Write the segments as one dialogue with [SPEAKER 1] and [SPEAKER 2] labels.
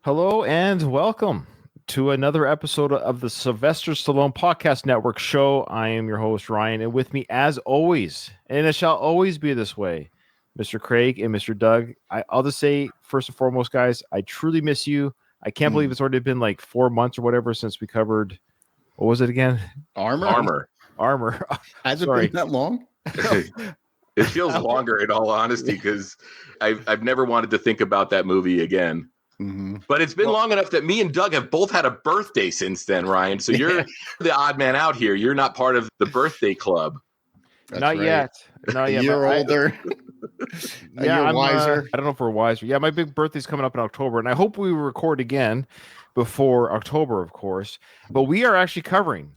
[SPEAKER 1] Hello and welcome to another episode of the Sylvester Stallone Podcast Network show. I am your host, Ryan, and with me, as always, and it shall always be this way, Mr. Craig and Mr. Doug. I'll just say, first and foremost, guys, I truly miss you. I can't believe it's already been like 4 months or whatever since we covered, what was it again?
[SPEAKER 2] Armor.
[SPEAKER 3] Has it been that long?
[SPEAKER 2] It feels longer, in all honesty, because I've never wanted to think about that movie again. Mm-hmm. But it's been long enough that me and Doug have both had a birthday since then, Ryan. So you're the odd man out here. You're not part of the birthday club.
[SPEAKER 1] Not yet.
[SPEAKER 3] A year older. A year wiser.
[SPEAKER 1] I don't know if we're wiser. Yeah, my big birthday's coming up in October, and I hope we record again before October, of course. But we are actually covering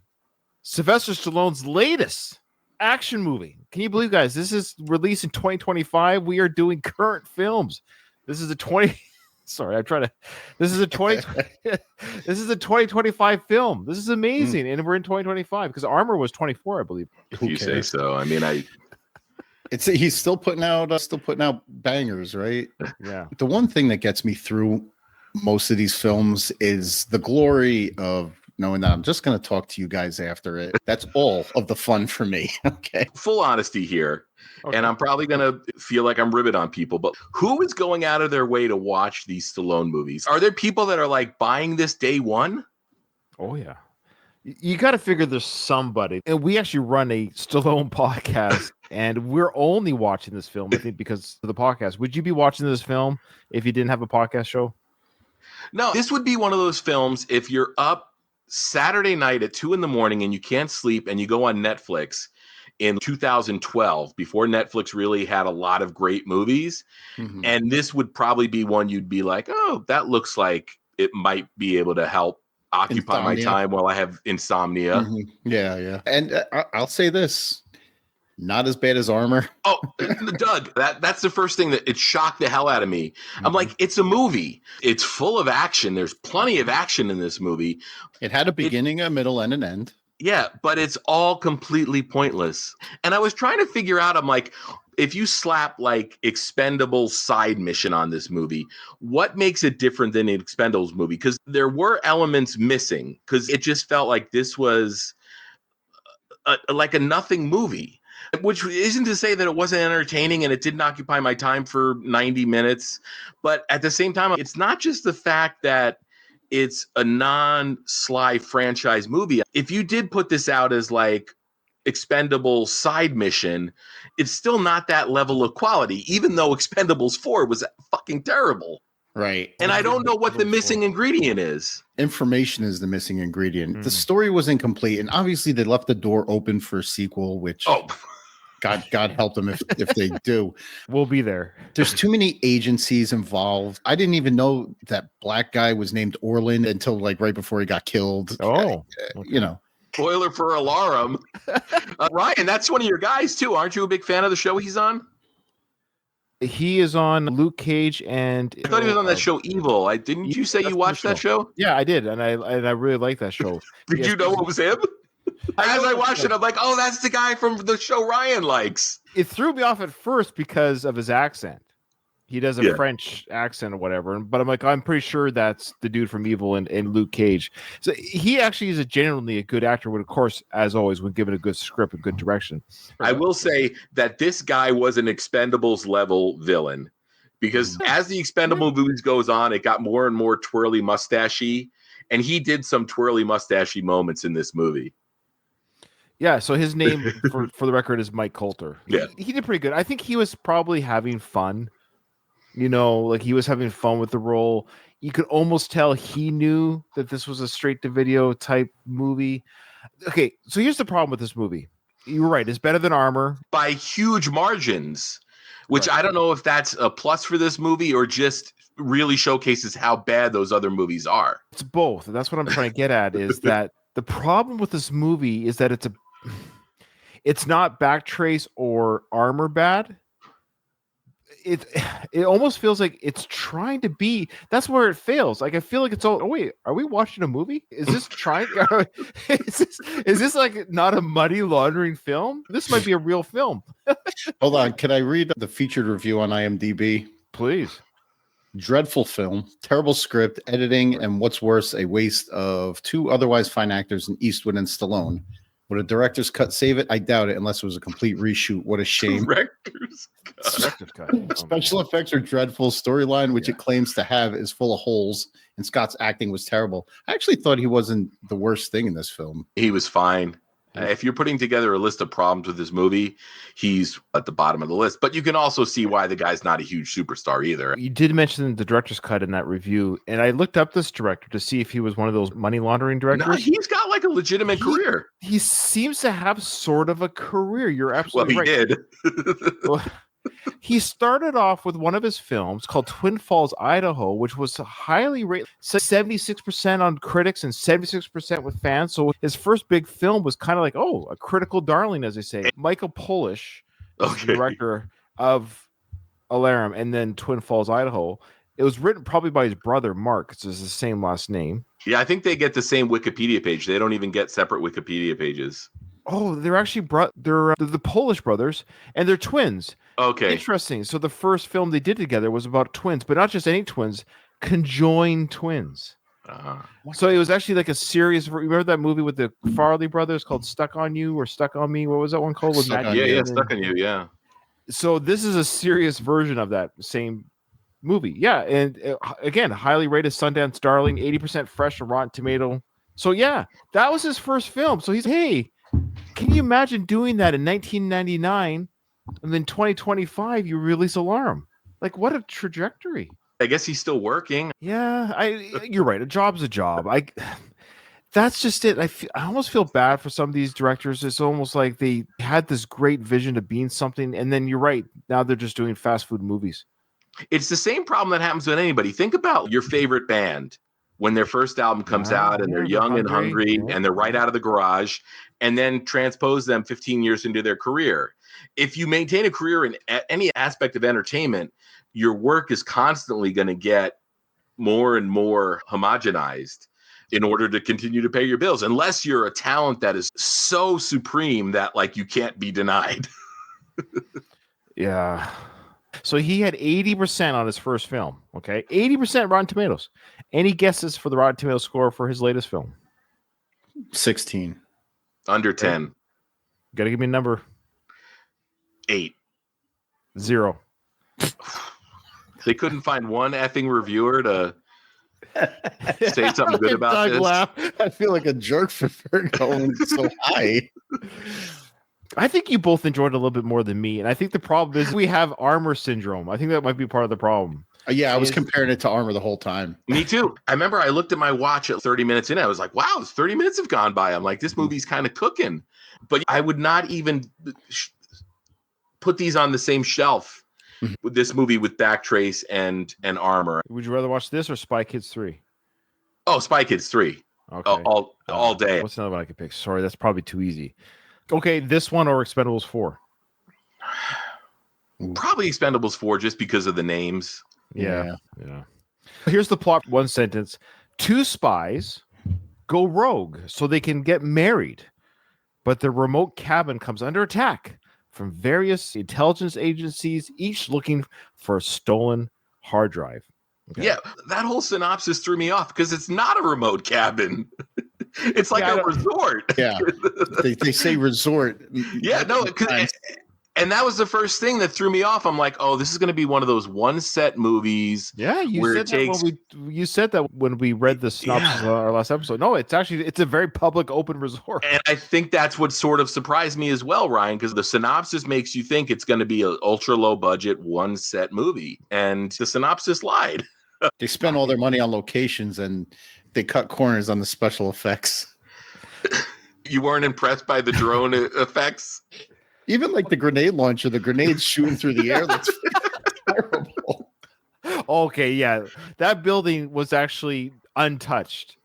[SPEAKER 1] Sylvester Stallone's latest action movie. Can you believe, guys? This is released in 2025. We are doing current films. This is a 2025 film. This is amazing, and we're in 2025 because Armor was 24, I believe.
[SPEAKER 2] If you say so. I mean,
[SPEAKER 3] he's still putting out bangers, right?
[SPEAKER 1] Yeah.
[SPEAKER 3] The one thing that gets me through most of these films is the glory of knowing that I'm just going to talk to you guys after it. That's all of the fun for me. Okay.
[SPEAKER 2] Full honesty here. Okay. And I'm probably going to feel like I'm ribbit on people, but who is going out of their way to watch these Stallone movies? Are there people that are like buying this day one?
[SPEAKER 1] Oh, yeah. You got to figure there's somebody. And we actually run a Stallone podcast, and we're only watching this film, I think, because of the podcast. Would you be watching this film if you didn't have a podcast show?
[SPEAKER 2] No, this would be one of those films if you're up Saturday night at 2 a.m. and you can't sleep and you go on Netflix in 2012, before Netflix really had a lot of great movies. Mm-hmm. And this would probably be one you'd be like, oh, that looks like it might be able to help occupy my time while I have insomnia.
[SPEAKER 3] Mm-hmm. Yeah. And I'll say this, not as bad as Armor.
[SPEAKER 2] Oh, Doug, that's the first thing that it shocked the hell out of me. Mm-hmm. I'm like, it's a movie. It's full of action. There's plenty of action in this movie.
[SPEAKER 3] It had a beginning, a middle, and an end.
[SPEAKER 2] Yeah, but it's all completely pointless. And I was trying to figure out, I'm like, if you slap like Expendables side mission on this movie, what makes it different than an Expendables movie? Because there were elements missing, because it just felt like this was like a nothing movie. Which isn't to say that it wasn't entertaining and it didn't occupy my time for 90 minutes. But at the same time, it's not just the fact that it's a non-Sly franchise movie. If you did put this out as like Expendables side mission, it's still not that level of quality, even though Expendables 4 was fucking terrible.
[SPEAKER 3] Right.
[SPEAKER 2] And I don't know what the missing ingredient is.
[SPEAKER 3] Information is the missing ingredient. The story was incomplete, and obviously they left the door open for a sequel, which God help them if they do.
[SPEAKER 1] We'll be there.
[SPEAKER 3] There's too many agencies involved. I didn't even know that black guy was named Orland until like right before he got killed.
[SPEAKER 1] Okay.
[SPEAKER 3] You know.
[SPEAKER 2] Spoiler for Alarum. Ryan, that's one of your guys too. Aren't you a big fan of the show he's on?
[SPEAKER 1] He is on Luke Cage, and
[SPEAKER 2] I thought he was on that show Evil. Didn't you say you watched that show?
[SPEAKER 1] Yeah, I did, and I really like that show.
[SPEAKER 2] Did you know it was him? As I watched it, I'm like, oh, that's the guy from the show Ryan likes.
[SPEAKER 1] It threw me off at first because of his accent. He does a French accent or whatever, but I'm like, I'm pretty sure that's the dude from Evil and Luke Cage. So he actually is genuinely a good actor, but of course, as always, when given a good script and good direction.
[SPEAKER 2] I will say that this guy was an Expendables level villain, because as the Expendable movies goes on, it got more and more twirly mustachy, and he did some twirly mustachy moments in this movie.
[SPEAKER 1] Yeah, so his name, for the record, is Mike Coulter.
[SPEAKER 2] Yeah.
[SPEAKER 1] He did pretty good. I think he was probably having fun. You know, like he was having fun with the role. You could almost tell he knew that this was a straight-to-video type movie. Okay, so here's the problem with this movie. You're right. It's better than Armor.
[SPEAKER 2] By huge margins, which I don't know if that's a plus for this movie or just really showcases how bad those other movies are.
[SPEAKER 1] It's both. And that's what I'm trying to get at, is that the problem with this movie is that it's not Backtrace or Armor bad. It almost feels like it's trying to be. That's where it fails. Like I feel like it's all. Oh wait, are we watching a movie? Is this trying? is this like not a money laundering film? This might be a real film.
[SPEAKER 3] Hold on, can I read the featured review on IMDb?
[SPEAKER 1] Please.
[SPEAKER 3] Dreadful film, terrible script, editing, and what's worse, a waste of two otherwise fine actors in Eastwood and Stallone. Would a director's cut save it? I doubt it, unless it was a complete reshoot. What a shame.
[SPEAKER 2] Director's cut.
[SPEAKER 3] Special effects are dreadful. Storyline, which it claims to have, is full of holes, and Scott's acting was terrible. I actually thought he wasn't the worst thing in this film.
[SPEAKER 2] He was fine. If you're putting together a list of problems with this movie, he's at the bottom of the list. But you can also see why the guy's not a huge superstar either.
[SPEAKER 1] You did mention the director's cut in that review, and I looked up this director to see if he was one of those money laundering directors.
[SPEAKER 2] No, he's got like a legitimate career.
[SPEAKER 1] He seems to have sort of a career. You're absolutely right.
[SPEAKER 2] Well, he did.
[SPEAKER 1] Well, he started off with one of his films called Twin Falls, Idaho, which was highly rated, 76% on critics and 76% with fans. So his first big film was kind of like, a critical darling, as they say. Michael Polish, the director of Alarum and then Twin Falls, Idaho. It was written probably by his brother, Mark. It's the same last name.
[SPEAKER 2] Yeah, I think they get the same Wikipedia page. They don't even get separate Wikipedia pages.
[SPEAKER 1] Oh, they're actually they're the Polish brothers, and they're twins.
[SPEAKER 2] Okay.
[SPEAKER 1] Interesting. So the first film they did together was about twins, but not just any twins, conjoined twins. So it was actually like a serious. Remember that movie with the Farley brothers called Stuck on You or Stuck on Me? What was that one called?
[SPEAKER 2] Stuck on You. Yeah.
[SPEAKER 1] So this is a serious version of that same movie. Yeah, and again, highly rated Sundance darling, 80% fresh on Rotten Tomato. So yeah, that was his first film. So hey, can you imagine doing that in 1999, and then 2025 you release Alarum? Like, what a trajectory!
[SPEAKER 2] I guess he's still working.
[SPEAKER 1] Yeah, you're right. A job's a job. That's just it. I almost feel bad for some of these directors. It's almost like they had this great vision of being something, and then you're right. Now they're just doing fast food movies.
[SPEAKER 2] It's the same problem that happens with anybody. Think about your favorite band when their first album comes out and they're young and hungry and they're right out of the garage, and then transpose them 15 years into their career. If you maintain a career in any aspect of entertainment, your work is constantly going to get more and more homogenized in order to continue to pay your bills, unless you're a talent that is so supreme that like you can't be denied.
[SPEAKER 1] Yeah. So he had 80% on his first film. Okay. 80% Rotten Tomatoes. Any guesses for the Rotten Tomatoes score for his latest film?
[SPEAKER 3] 16.
[SPEAKER 2] Under 10.
[SPEAKER 1] Gotta give me a number.
[SPEAKER 2] 8.
[SPEAKER 1] 0.
[SPEAKER 2] They couldn't find one effing reviewer to say something good about this.
[SPEAKER 3] Laugh. I feel like a jerk for going so high.
[SPEAKER 1] I think you both enjoyed it a little bit more than me, and I think the problem is we have Armor syndrome. I think that might be part of the problem.
[SPEAKER 3] Yeah, I was comparing it to Armor the whole time.
[SPEAKER 2] Me too. I remember I looked at my watch at 30 minutes in. I was like, wow, 30 minutes have gone by. I'm like, this movie's kind of cooking. But I would not even put these on the same shelf with this movie with Backtrace and Armor.
[SPEAKER 1] Would you rather watch this or Spy Kids 3?
[SPEAKER 2] Oh, Spy Kids 3. Okay. All day.
[SPEAKER 1] What's another one I could pick? Sorry, that's probably too easy. Okay, this one or Expendables 4?
[SPEAKER 2] Probably Expendables 4 just because of the names.
[SPEAKER 1] Yeah. Here's the plot. One sentence. 2 spies go rogue so they can get married, but their remote cabin comes under attack from various intelligence agencies, each looking for a stolen hard drive. Okay.
[SPEAKER 2] Yeah, that whole synopsis threw me off because it's not a remote cabin. It's like a resort.
[SPEAKER 3] Yeah, they say resort.
[SPEAKER 2] Yeah, no, and that was the first thing that threw me off. I'm like, oh, this is going to be one of those one set movies.
[SPEAKER 1] Yeah, you said that when we read the synopsis of our last episode. No, it's a very public, open resort.
[SPEAKER 2] And I think that's what sort of surprised me as well, Ryan, because the synopsis makes you think it's going to be an ultra low budget one set movie, and the synopsis lied.
[SPEAKER 3] They spent all their money on locations and they cut corners on the special effects.
[SPEAKER 2] You weren't impressed by the drone effects?
[SPEAKER 3] Even like the grenade launcher, the grenades shooting through the air. That's terrible.
[SPEAKER 1] Okay, yeah. That building was actually untouched.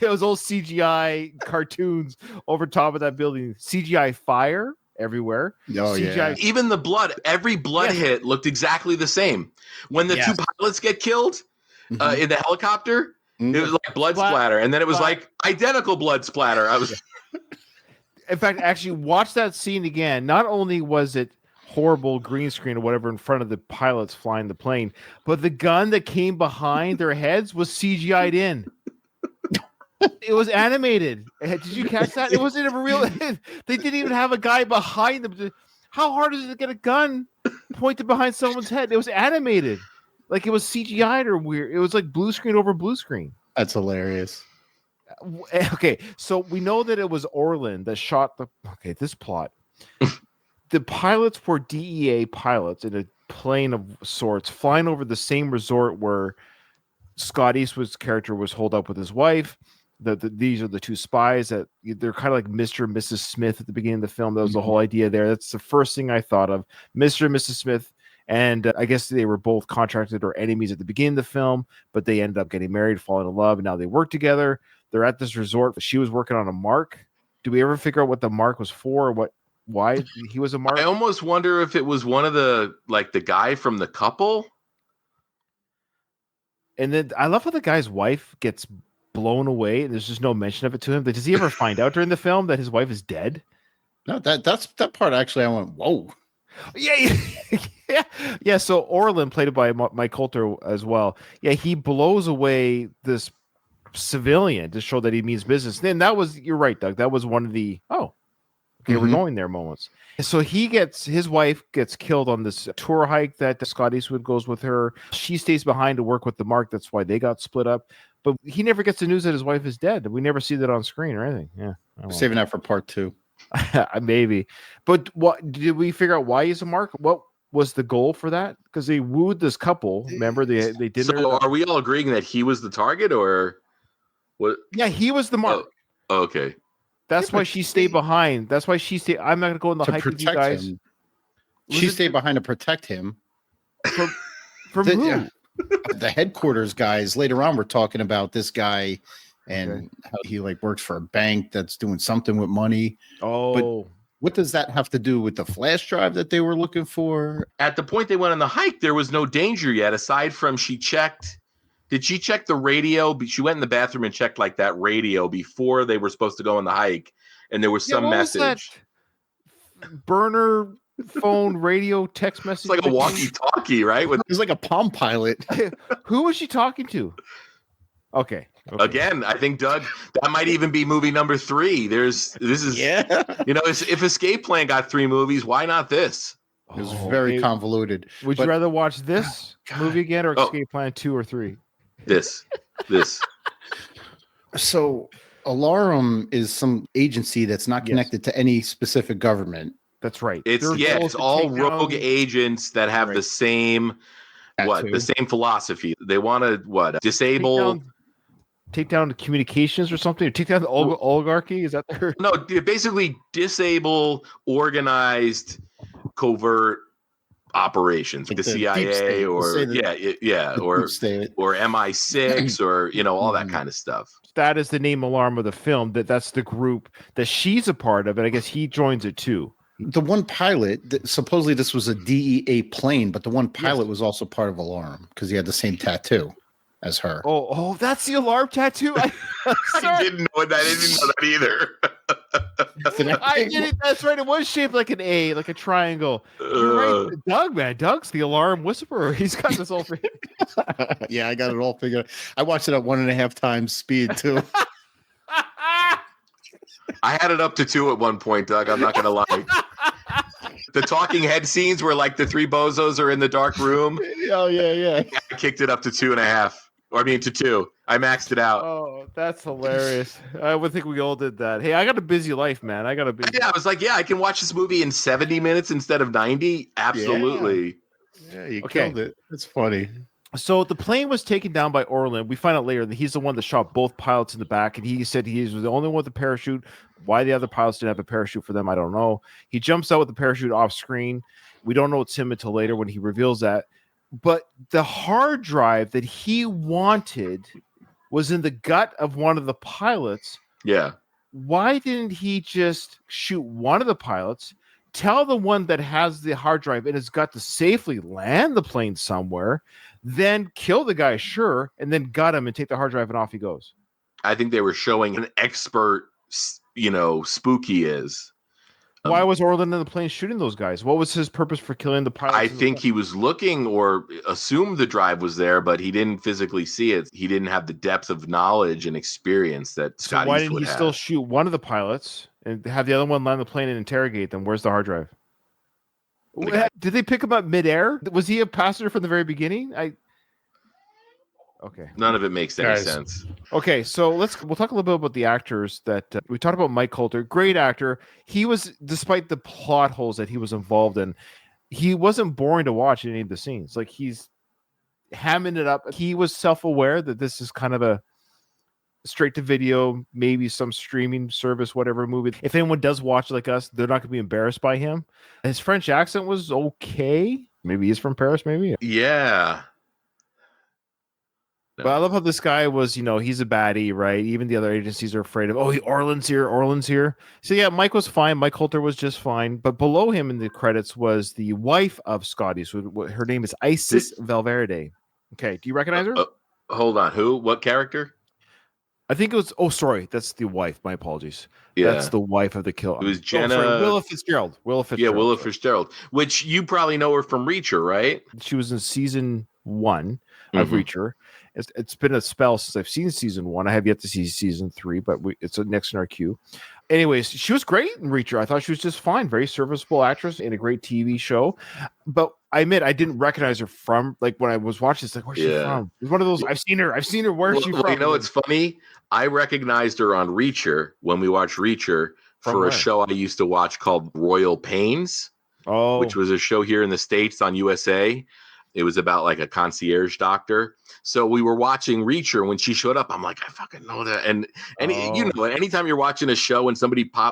[SPEAKER 1] It was all CGI cartoons over top of that building. CGI fire everywhere.
[SPEAKER 3] Oh,
[SPEAKER 2] CGI.
[SPEAKER 3] yeah.
[SPEAKER 2] Even the blood, every blood hit looked exactly the same. When the two pilots get killed in the helicopter, it was like blood splatter. And then it was like identical blood splatter. In
[SPEAKER 1] fact, actually watch that scene again. Not only was it horrible green screen or whatever in front of the pilots flying the plane. But the gun that came behind their heads was CGI'd in. It was animated. Did you catch that? It wasn't even real. They didn't even have a guy behind them. How hard is it to get a gun pointed behind someone's head? It was animated. Like it was CGI'd or weird. It was like blue screen over blue screen.
[SPEAKER 3] That's hilarious.
[SPEAKER 1] Okay, so we know that it was Orland that shot this plot. The pilots were DEA pilots in a plane of sorts flying over the same resort where Scott Eastwood's character was holed up with his wife. These are the two spies that they're kind of like Mr. and Mrs. Smith at the beginning of the film. That was the whole idea there. That's the first thing I thought of. Mr. and Mrs. Smith. And I guess they were both contracted or enemies at the beginning of the film, but they ended up getting married, falling in love, and now they work together. They're at this resort. She was working on a mark. Do we ever figure out what the mark was for or why he was a mark?
[SPEAKER 2] I almost wonder if it was one of the guy from the couple.
[SPEAKER 1] And then I love how the guy's wife gets blown away and there's just no mention of it to him. Does he ever find out during the film that his wife is dead?
[SPEAKER 3] No, that's that part actually I went, whoa.
[SPEAKER 1] Yeah. So Orland, played by Mike Coulter as well. Yeah, he blows away this civilian to show that he means business. Then you're right, Doug. That was one of the we're going there moments. So his wife gets killed on this tour hike that Scott Eastwood goes with her. She stays behind to work with the mark. That's why they got split up. But he never gets the news that his wife is dead. We never see that on screen or anything. Yeah,
[SPEAKER 3] saving that for part 2.
[SPEAKER 1] Maybe. But what did we figure out why he's a mark? What was the goal for that? Because they wooed this couple. Remember they did.
[SPEAKER 2] So are we all agreeing that he was the target or what?
[SPEAKER 1] Yeah, he was the mark.
[SPEAKER 2] Oh, okay.
[SPEAKER 1] That's why she stayed behind. That's why she stayed. I'm not going to go on the hike with you guys.
[SPEAKER 3] Him. She stayed behind to protect him.
[SPEAKER 1] From who?
[SPEAKER 3] Yeah. The headquarters guys later on were talking about this guy and how he works for a bank that's doing something with money.
[SPEAKER 1] Oh,
[SPEAKER 3] but what does that have to do with the flash drive that they were looking for?
[SPEAKER 2] At the point they went on the hike, there was no danger yet, aside from did she check the radio? She went in the bathroom and checked that radio before they were supposed to go on the hike. And there was some message.
[SPEAKER 1] Burner phone, radio, text message.
[SPEAKER 2] It's like a walkie-talkie, right?
[SPEAKER 3] It was like a Palm Pilot.
[SPEAKER 1] Who was she talking to? Okay.
[SPEAKER 2] Again, I think, Doug, that might even be movie number 3. If Escape Plan got 3 movies, why not this?
[SPEAKER 3] It was very convoluted.
[SPEAKER 1] Would you rather watch this movie again or Escape Plan 2 or 3?
[SPEAKER 2] This.
[SPEAKER 3] So Alarum is some agency that's not connected to any specific government.
[SPEAKER 1] That's right.
[SPEAKER 2] It's all rogue agents that have the same the same philosophy. They want to disable,
[SPEAKER 1] take down the communications or something, or take down the oligarchy. Is that their?
[SPEAKER 2] No, basically disable organized covert operations, like the CIA or or MI6 or all that kind of stuff.
[SPEAKER 1] That is the name Alarm of the film. That's the group that she's a part of, and I guess he joins it too.
[SPEAKER 3] The one pilot, supposedly this was a DEA plane, but the one pilot was also part of Alarum because he had the same tattoo as her.
[SPEAKER 1] Oh, that's the Alarm tattoo.
[SPEAKER 2] I didn't know that. I didn't know that either.
[SPEAKER 1] I did it. That's right. It was shaped like an A, like a triangle. You're right. Doug, man. Doug's the Alarm whisperer. He's got this all figured.
[SPEAKER 3] Yeah, I got it all figured out. I watched it at 1.5 times speed too.
[SPEAKER 2] I had it up to 2 at one point, Doug. I'm not going to lie. The talking head scenes where the 3 bozos are in the dark room.
[SPEAKER 3] Oh, yeah.
[SPEAKER 2] I kicked it up to 2.5. Or to 2. I maxed it out.
[SPEAKER 1] Oh, that's hilarious. I would think we all did that. Hey, I got a busy life, man. I was
[SPEAKER 2] like, I can watch this movie in 70 minutes instead of 90. Absolutely.
[SPEAKER 3] Yeah, you killed it. It's funny.
[SPEAKER 1] So the plane was taken down by Orland. We find out later that he's the one that shot both pilots in the back, and he said he was the only one with a parachute. Why the other pilots didn't have a parachute for them, I don't know. He jumps out with the parachute off screen. We don't know it's him until later when he reveals that. But the hard drive that he wanted was in the gut of one of the pilots.
[SPEAKER 2] Yeah.
[SPEAKER 1] Why didn't he just shoot one of the pilots, tell the one that has the hard drive in his gut to safely land the plane somewhere, then kill the guy, sure, and then gut him and take the hard drive and off he goes?
[SPEAKER 2] I think they were showing an expert, spook he is.
[SPEAKER 1] Why was Orland in the plane shooting those guys? What was his purpose for killing the pilots?
[SPEAKER 2] I think he was looking or assumed the drive was there, but he didn't physically see it. He didn't have the depth of knowledge and experience that
[SPEAKER 1] So
[SPEAKER 2] Scott
[SPEAKER 1] why didn't
[SPEAKER 2] Eastwood
[SPEAKER 1] he
[SPEAKER 2] had.
[SPEAKER 1] still shoot one of the pilots and have the other one land the plane and interrogate them? Where's the hard drive? Did they pick him up midair? Was he a passenger from the very beginning? Okay.
[SPEAKER 2] None of it makes any
[SPEAKER 3] Guys.
[SPEAKER 2] sense.
[SPEAKER 1] Okay, so we'll talk a little bit about the actors that we talked about. Mike Coulter, great actor. He was, despite the plot holes that he was involved in, he wasn't boring to watch in any of the scenes. Like, he's hamming it up. He was self-aware that this is kind of a straight to video, maybe some streaming service, whatever movie. If anyone does watch like us, they're not going to be embarrassed by him. His French accent was okay. Maybe he's from Paris, maybe.
[SPEAKER 2] Yeah.
[SPEAKER 1] But I love how this guy was, he's a baddie, right? Even the other agencies are afraid of, Orland's here. So yeah, Mike was fine. Mike Coulter was just fine. But below him in the credits was the wife of Scotty. So her name is Isis Valverde. Okay, do you recognize her?
[SPEAKER 2] Hold on. Who? What character?
[SPEAKER 1] I think it was, that's the wife. My apologies.
[SPEAKER 2] Yeah.
[SPEAKER 1] That's the wife of the killer.
[SPEAKER 2] It was Jenna.
[SPEAKER 1] Willa Fitzgerald.
[SPEAKER 2] Yeah, Willa Fitzgerald, which you probably know her from Reacher, right?
[SPEAKER 1] She was in season 1 of Reacher. It's been a spell since I've seen season 1. I have yet to see season 3, but it's next in our queue. Anyways, she was great in Reacher. I thought she was just fine. Very serviceable actress in a great TV show. But I admit I didn't recognize her from, like, when I was watching. It's like, where's she from? It's one of those. I've seen her. Where's she from?
[SPEAKER 2] It's funny. I recognized her on Reacher when we watched Reacher for a show I used to watch called Royal Pains, which was a show here in the States on USA. It was about like a concierge doctor. So we were watching Reacher. When she showed up, I'm like, I fucking know that. And anytime you're watching a show and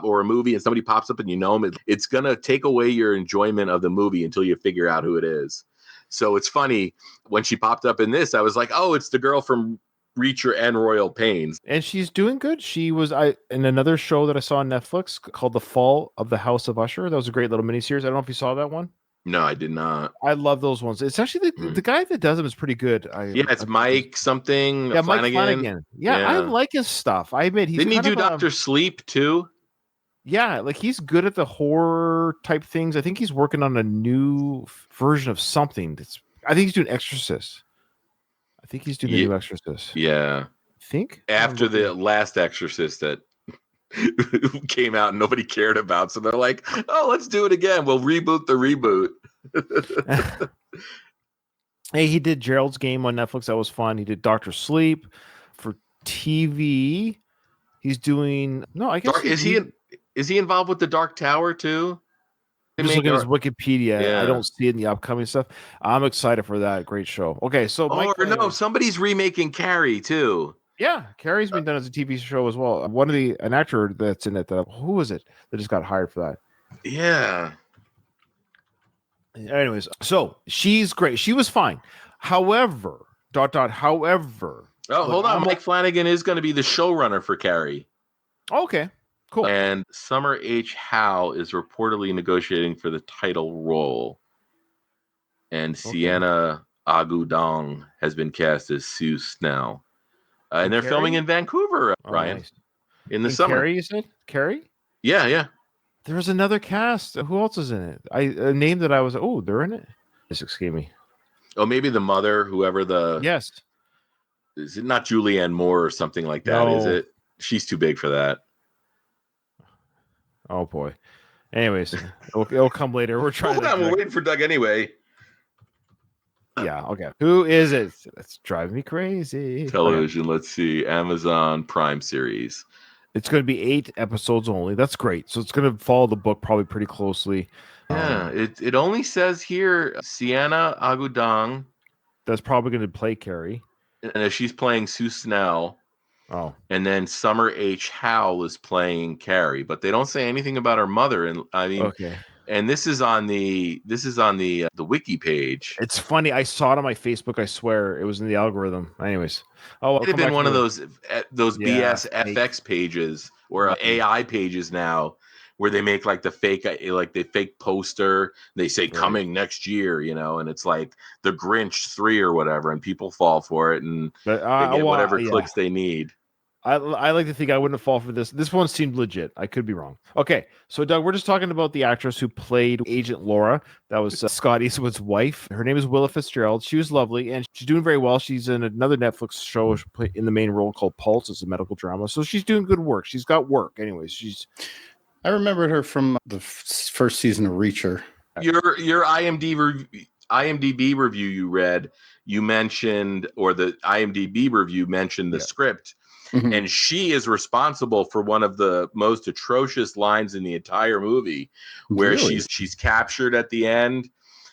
[SPEAKER 2] or a movie and somebody pops up and you know them, it's going to take away your enjoyment of the movie until you figure out who it is. So it's funny when she popped up in this, I was like, oh, it's the girl from Reacher and Royal Pains.
[SPEAKER 1] And she's doing good. She was in another show that I saw on Netflix called The Fall of the House of Usher. That was a great little miniseries. I don't know if you saw that one.
[SPEAKER 2] No, I did not.
[SPEAKER 1] I love those ones. It's actually the guy that does them is pretty good.
[SPEAKER 2] It's Mike something.
[SPEAKER 1] Yeah,
[SPEAKER 2] Flanagan.
[SPEAKER 1] Mike Flanagan. Yeah, I like his stuff. I admit
[SPEAKER 2] didn't he do Dr. Sleep too?
[SPEAKER 1] Yeah, like he's good at the horror type things. I think he's working on a new version of something. I think he's doing Exorcist. I think he's doing the new Exorcist.
[SPEAKER 2] Yeah,
[SPEAKER 1] I think
[SPEAKER 2] after the last Exorcist that came out and nobody cared about, so they're like, oh, let's do it again. We'll reboot the reboot.
[SPEAKER 1] Hey, he did Gerald's Game on Netflix. That was fun. He did Dr. Sleep for TV. He's doing I guess
[SPEAKER 2] is he involved with the Dark Tower too?
[SPEAKER 1] I'm just looking at his Wikipedia. Yeah. I don't see it in the upcoming stuff. I'm excited for that. Great show. Okay, so
[SPEAKER 2] somebody's remaking Carrie too.
[SPEAKER 1] Yeah, Carrie's been done as a TV show as well. An actor that's in it. Who was it that just got hired for that?
[SPEAKER 2] Yeah.
[SPEAKER 1] Anyways, so she's great. She was fine. However. Oh,
[SPEAKER 2] hold on. Mike Flanagan is going to be the showrunner for Carrie.
[SPEAKER 1] Okay, cool.
[SPEAKER 2] And Summer H. Howe is reportedly negotiating for the title role. And Sienna Agudong has been cast as Sue Snell. And they're filming in Vancouver, Ryan, in the summer.
[SPEAKER 1] Carrie, you said? Carrie?
[SPEAKER 2] Yeah.
[SPEAKER 1] There's another cast. Who else is in it? A name that I was, they're in it. Just excuse me.
[SPEAKER 2] Oh, maybe the mother, whoever the...
[SPEAKER 1] Yes.
[SPEAKER 2] Is it not Julianne Moore or something like that, is it? She's too big for that.
[SPEAKER 1] Oh, boy. Anyways, it'll come later. We're trying
[SPEAKER 2] we're waiting for Doug anyway.
[SPEAKER 1] Yeah, okay. Who is it? That's driving me crazy.
[SPEAKER 2] Television, let's see. Amazon Prime series.
[SPEAKER 1] It's going to be 8 episodes only. That's great. So it's going to follow the book probably pretty closely.
[SPEAKER 2] Yeah, it only says here Sienna Agudong.
[SPEAKER 1] That's probably going to play Carrie.
[SPEAKER 2] And she's playing Sue Snell.
[SPEAKER 1] Oh.
[SPEAKER 2] And then Summer H. Howell is playing Carrie, but they don't say anything about her mother. And I mean,
[SPEAKER 1] okay.
[SPEAKER 2] And this is on the wiki page.
[SPEAKER 1] It's funny. I saw it on my Facebook. I swear it was in the algorithm. Anyways,
[SPEAKER 2] it'd have been one of those BS FX pages or AI pages now, where they make like the fake poster. They say coming next year, and it's like the Grinch 3 or whatever, and people fall for it and they get whatever clicks they need.
[SPEAKER 1] I like to think I wouldn't fall for this. This one seemed legit. I could be wrong. Okay, so Doug, we're just talking about the actress who played Agent Laura. That was Scott Eastwood's wife. Her name is Willa Fitzgerald. She was lovely, and she's doing very well. She's in another Netflix show in the main role called Pulse. It's a medical drama, so she's doing good work. She's got work, anyways.
[SPEAKER 3] I remembered her from the first season of Reacher.
[SPEAKER 2] Your IMDb review you read, you mentioned, or the IMDb review mentioned the script. Mm-hmm. And she is responsible for one of the most atrocious lines in the entire movie, where she's captured at the end,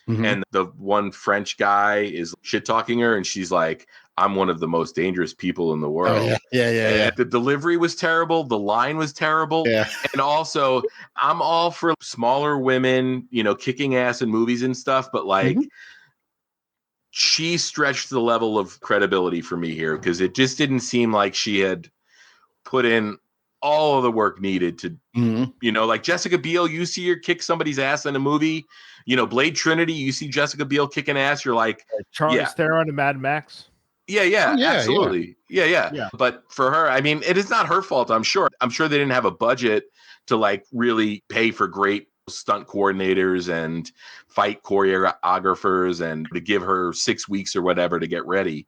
[SPEAKER 2] and the one French guy is shit talking her, and she's like, "I'm one of the most dangerous people in the world."
[SPEAKER 3] Oh, yeah.
[SPEAKER 2] The delivery was terrible. The line was terrible. Yeah. And also, I'm all for smaller women, kicking ass in movies and stuff, but like. She stretched the level of credibility for me here, because it just didn't seem like she had put in all of the work needed to, like Jessica Biel, you see her kick somebody's ass in a movie, Blade Trinity, you see Jessica Biel kicking ass, you're like,
[SPEAKER 1] Charlize Theron and Mad Max.
[SPEAKER 2] Yeah, absolutely. Yeah. But for her, I mean, it is not her fault. I'm sure they didn't have a budget to like really pay for great stunt coordinators and fight choreographers and to give her 6 weeks or whatever to get ready.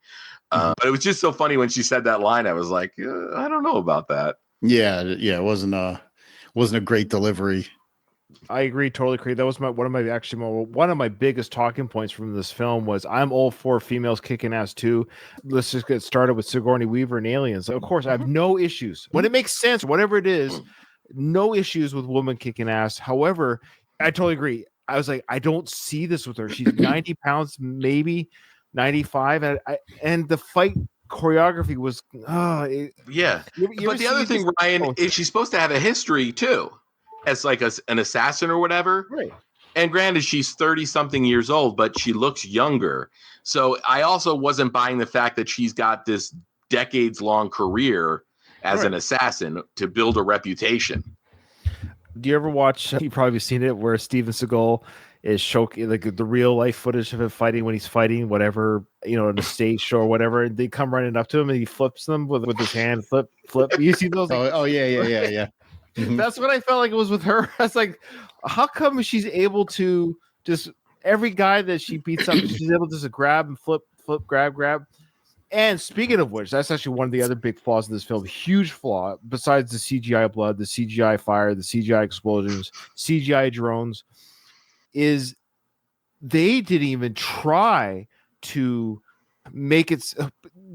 [SPEAKER 2] But it was just so funny when she said that line. I was like, I don't know about that.
[SPEAKER 3] Yeah. It wasn't a great delivery.
[SPEAKER 1] I agree, totally agree. That was one of my biggest talking points from this film was I'm all for females kicking ass too. Let's just get started with Sigourney Weaver and Aliens. Of course, I have no issues when it makes sense, whatever it is. No issues with women kicking ass. However, I totally agree. I was like, I don't see this with her. She's 90 pounds, maybe 95, and the fight choreography was
[SPEAKER 2] But the other thing, Ryan, is she's supposed to have a history too, as like an assassin or whatever.
[SPEAKER 1] Right.
[SPEAKER 2] And granted, she's 30 something years old, but she looks younger. So I also wasn't buying the fact that she's got this decades long career as an assassin to build a reputation.
[SPEAKER 1] Do you ever watch, you've probably seen it, where Steven Seagal is showing like the real life footage of him fighting when he's fighting whatever, in a stage show or whatever, and they come running up to him and he flips them with his hand, flip. You see those?
[SPEAKER 3] Yeah.
[SPEAKER 1] That's what I felt like it was with her. I was like, how come she's able to just, every guy that she beats up, she's able to just grab and flip, grab. And speaking of which, that's actually one of the other big flaws in this film. Huge flaw, besides the CGI blood, the CGI fire, the CGI explosions, CGI drones, is they didn't even try to make it.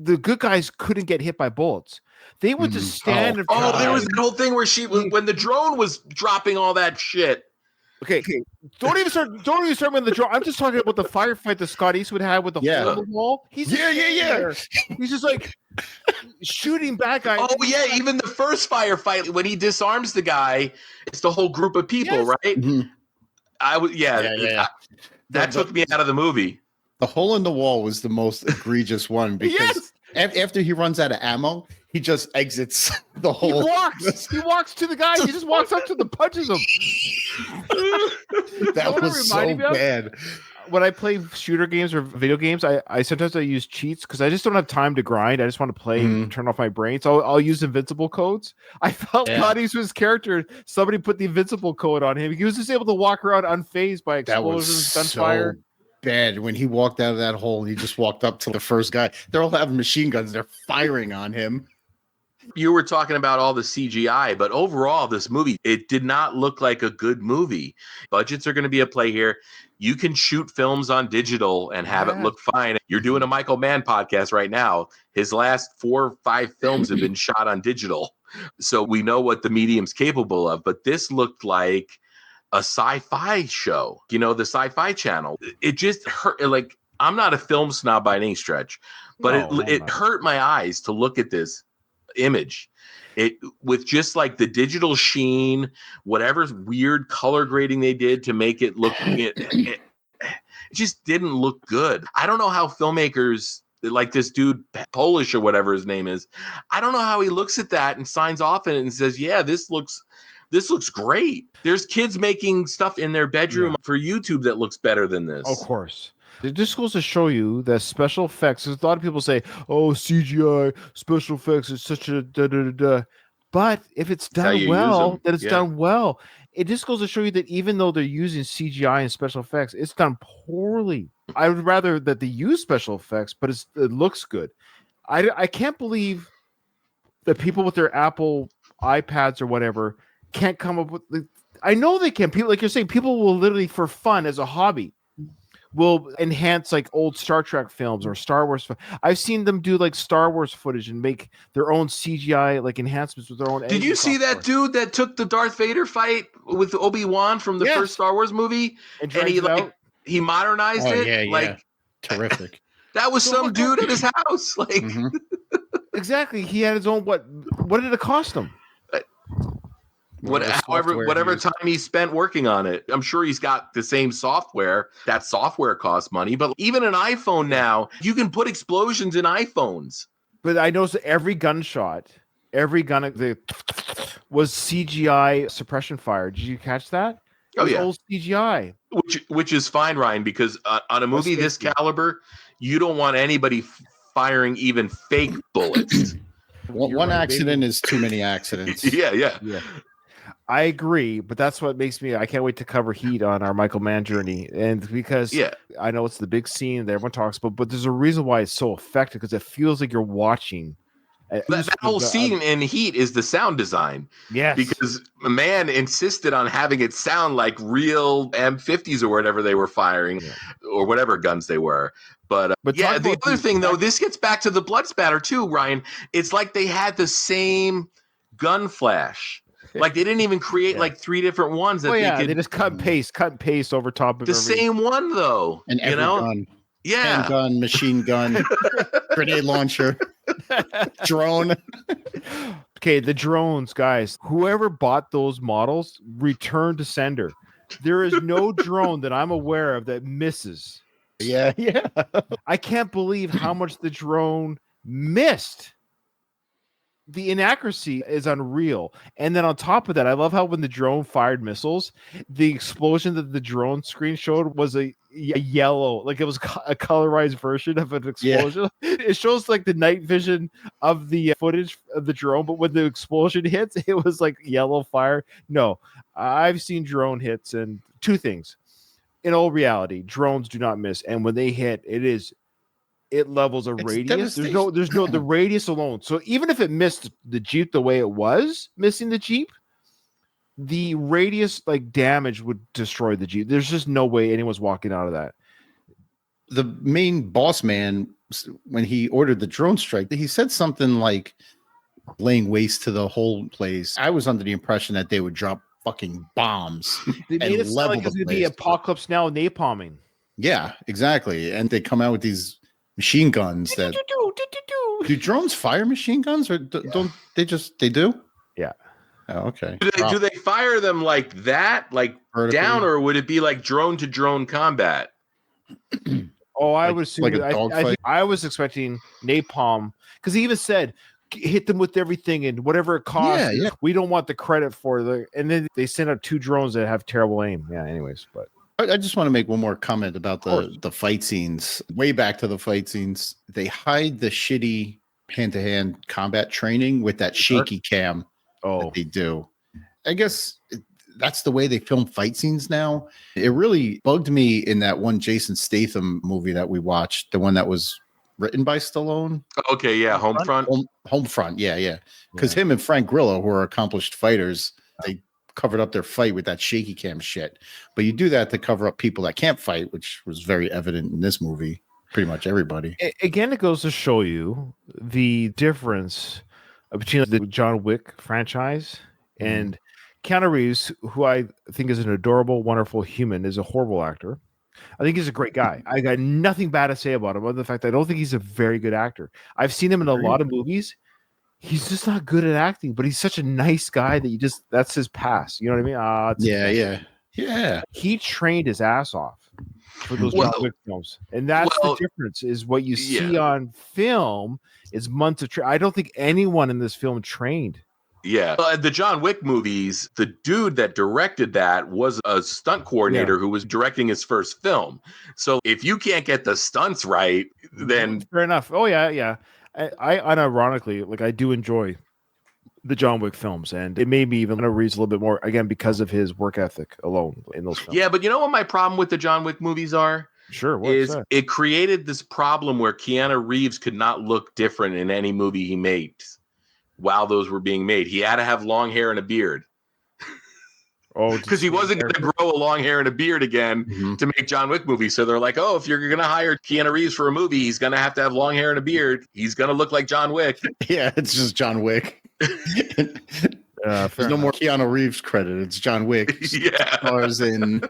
[SPEAKER 1] The good guys couldn't get hit by bullets. They would just stand.
[SPEAKER 2] There was that whole thing where when the drone was dropping all that shit.
[SPEAKER 1] Okay. Don't even start with the drone. I'm just talking about the firefight that Scott Eastwood had with the hole in the wall. He's He's just like shooting bad guys.
[SPEAKER 2] Oh yeah, even the first firefight when he disarms the guy, it's the whole group of people, right?
[SPEAKER 3] Mm-hmm.
[SPEAKER 2] That took me out of the movie.
[SPEAKER 3] The hole in the wall was the most egregious one because after he runs out of ammo, he just exits the hole.
[SPEAKER 1] He walks to the guy. He just walks up to the punches him.
[SPEAKER 3] That was so bad.
[SPEAKER 1] When I play shooter games or video games, I sometimes use cheats because I just don't have time to grind. I just want to play and turn off my brain. So I'll use invincible codes. I felt Scott Eastwood's character, somebody put the invincible code on him. He was just able to walk around unfazed by explosions, gunfire.
[SPEAKER 3] Bad when he walked out of that hole. He just walked up to the first guy. They're all having machine guns. They're firing on him.
[SPEAKER 2] You were talking about all the CGI, but overall, this movie, it did not look like a good movie. Budgets are going to be at play here. You can shoot films on digital and have it look fine. You're doing a Michael Mann podcast right now. His last 4 or 5 films have been shot on digital. So we know what the medium's capable of, but this looked like a sci-fi show, the Sci-Fi Channel. It just hurt. Like, I'm not a film snob by any stretch, but it hurt my eyes to look at this image. It with just like the digital sheen, whatever weird color grading they did to make it look, it just didn't look good. I don't know how filmmakers like this dude Polish or whatever his name is. I don't know how he looks at that and signs off on it and says, "Yeah, this looks great." There's kids making stuff in their bedroom for YouTube that looks better than this.
[SPEAKER 1] Of course. It just goes to show you that special effects. There's a lot of people say, "Oh, CGI special effects is such a da da da da," but if it's
[SPEAKER 2] That's how
[SPEAKER 1] done
[SPEAKER 2] you use
[SPEAKER 1] well,
[SPEAKER 2] them.
[SPEAKER 1] then it's
[SPEAKER 2] Yeah.
[SPEAKER 1] done well. It just goes to show you that even though they're using CGI and special effects, it's done poorly. I would rather that they use special effects, but it looks good. I can't believe that people with their Apple iPads or whatever can't come up with. I know they can. People, like you're saying, people will literally for fun as a hobby will enhance like old Star Trek films or Star Wars. I've seen them do like Star Wars footage and make their own CGI like enhancements with their own.
[SPEAKER 2] Did you see that dude that took the Darth Vader fight with Obi-Wan from the first Star Wars movie
[SPEAKER 1] and
[SPEAKER 2] he
[SPEAKER 1] like
[SPEAKER 2] he modernized it?
[SPEAKER 3] Yeah,
[SPEAKER 2] like
[SPEAKER 3] terrific.
[SPEAKER 2] That was some dude at his house. Like
[SPEAKER 1] exactly. He had his own what did it cost him?
[SPEAKER 2] Whatever time he spent working on it. I'm sure he's got the same software. That software costs money, but even an iPhone now, you can put explosions in iPhones.
[SPEAKER 1] But I noticed that every gunshot, was CGI suppression fire. Did you catch that?
[SPEAKER 2] Oh yeah,
[SPEAKER 1] old CGI.
[SPEAKER 2] Which is fine, Ryan, because on a movie this caliber, you don't want anybody firing even fake bullets.
[SPEAKER 3] One accident is too many accidents.
[SPEAKER 2] Yeah.
[SPEAKER 1] I agree, but that's what makes me. I can't wait to cover Heat on our Michael Mann journey, and because I know it's the big scene that everyone talks about, but there's a reason why it's so effective because it feels like you're watching.
[SPEAKER 2] That whole scene in Heat is the sound design.
[SPEAKER 1] Yes,
[SPEAKER 2] because Mann insisted on having it sound like real M50s or whatever they were firing, or whatever guns they were. But yeah, the other thing though, this gets back to the blood spatter too, Ryan. It's like they had the same gun flash. Like they didn't even create like 3 different ones that
[SPEAKER 1] they just cut and paste over top of
[SPEAKER 2] the same one though.
[SPEAKER 3] And every gun.
[SPEAKER 2] Yeah.
[SPEAKER 3] Handgun, machine gun, grenade launcher, drone.
[SPEAKER 1] Okay, the drones, guys. Whoever bought those models, return to sender. There is no drone that I'm aware of that misses.
[SPEAKER 3] Yeah.
[SPEAKER 1] I can't believe how much the drone missed. The inaccuracy is unreal. And then on top of that, I love how when the drone fired missiles, the explosion that the drone screen showed was a yellow, like it was a colorized version of an explosion. Yeah. It shows like the night vision of the footage of the drone, but when the explosion hits, it was like yellow fire. No, I've seen drone hits, and 2 things. In all reality, drones do not miss. And when they hit, it levels a radius. There's no the radius alone. So even if it missed the Jeep the way it was missing the Jeep, the radius like damage would destroy the Jeep. There's just no way anyone's walking out of that.
[SPEAKER 3] The main boss man, when he ordered the drone strike, he said something like laying waste to the whole place. I was under the impression that they would drop fucking bombs.
[SPEAKER 1] They made it sound like it's going to be Apocalypse Now napalming.
[SPEAKER 3] Yeah, exactly. And they come out with these machine guns that do drones fire machine guns or don't they do?
[SPEAKER 1] Yeah.
[SPEAKER 3] Oh, okay.
[SPEAKER 2] Do they fire them like that, like vertically down, or would it be like drone to drone combat?
[SPEAKER 1] I was like a dogfight. I was expecting napalm because he even said hit them with everything and whatever it costs. Yeah. We don't want the credit for and then they sent out 2 drones that have terrible aim. Yeah. Anyways, but.
[SPEAKER 3] I just want to make one more comment about the fight scenes. Way back to the fight scenes, they hide the shitty hand-to-hand combat training with that shaky cam that they do. I guess that's the way they film fight scenes now. It really bugged me in that one Jason Statham movie that we watched, the one that was written by Stallone.
[SPEAKER 2] Okay, yeah,
[SPEAKER 3] Homefront, yeah. Because him and Frank Grillo, who are accomplished fighters, they covered up their fight with that shaky cam shit. But you do that to cover up people that can't fight, which was very evident in this movie. Pretty much everybody.
[SPEAKER 1] Again, it goes to show you the difference between the John Wick franchise and Keanu Reeves, who I think is an adorable, wonderful human, is a horrible actor. I think he's a great guy. I got nothing bad to say about him, other than the fact that I don't think he's a very good actor. I've seen him in a lot of movies. He's just not good at acting, but he's such a nice guy that that's his pass. You know what I mean?
[SPEAKER 3] Yeah.
[SPEAKER 1] He trained his ass off for those John Wick films. And that's the difference is what you see on film is months of training. I don't think anyone in this film trained.
[SPEAKER 2] Yeah. The John Wick movies, the dude that directed that was a stunt coordinator who was directing his first film. So if you can't get the stunts right, then
[SPEAKER 1] fair enough. Oh yeah. I unironically, like, I do enjoy the John Wick films, and it made me even want to read a little bit more, again, because of his work ethic alone in those films.
[SPEAKER 2] Yeah, but you know what my problem with the John Wick movies are?
[SPEAKER 1] Sure.
[SPEAKER 2] It created this problem where Keanu Reeves could not look different in any movie he made while those were being made. He had to have long hair and a beard. Oh, because he wasn't going to grow a long hair and a beard again to make John Wick movies. So they're like, oh, if you're going to hire Keanu Reeves for a movie, he's going to have a long hair and a beard. He's going to look like John Wick.
[SPEAKER 3] Yeah, it's just John Wick. There's no more Keanu Reeves credit. It's John Wick.
[SPEAKER 2] Yeah.
[SPEAKER 3] Stars in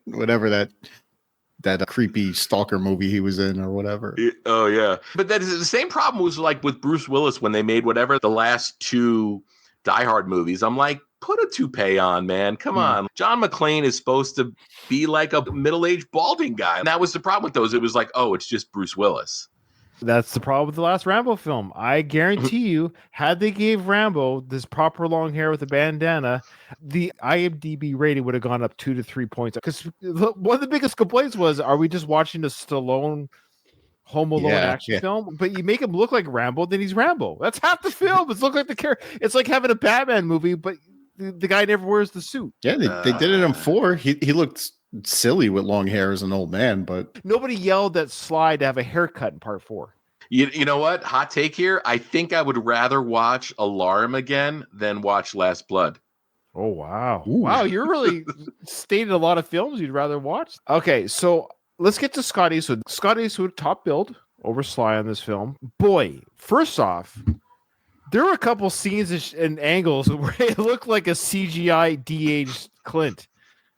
[SPEAKER 3] whatever that creepy stalker movie he was in or whatever.
[SPEAKER 2] Oh, yeah. But that is the same problem was like with Bruce Willis when they made whatever the last two Die Hard movies. I'm like, put a toupee on, man. Come on. John McClane is supposed to be like a middle-aged balding guy. And that was the problem with those. It was like, oh, it's just Bruce Willis.
[SPEAKER 1] That's the problem with the last Rambo film. I guarantee you, had they gave Rambo this proper long hair with a bandana, the IMDb rating would have gone up 2 to 3 points. Because one of the biggest complaints was, are we just watching a Stallone Home Alone action film? But you make him look like Rambo, then he's Rambo. That's half the film. It's look like the character. It's like having a Batman movie, but the guy never wears the suit.
[SPEAKER 3] Yeah, they did it in 4. He looked silly with long hair as an old man, but
[SPEAKER 1] nobody yelled at Sly to have a haircut in part 4.
[SPEAKER 2] You know what? Hot take here. I think I would rather watch Alarum again than watch Last Blood.
[SPEAKER 1] Oh, wow. Ooh. Wow, you're really stated a lot of films you'd rather watch. Okay, so let's get to Scott Eastwood. Scott Eastwood, top billed over Sly on this film. Boy, first off, there were a couple scenes and angles where it looked like a CGI de-aged Clint.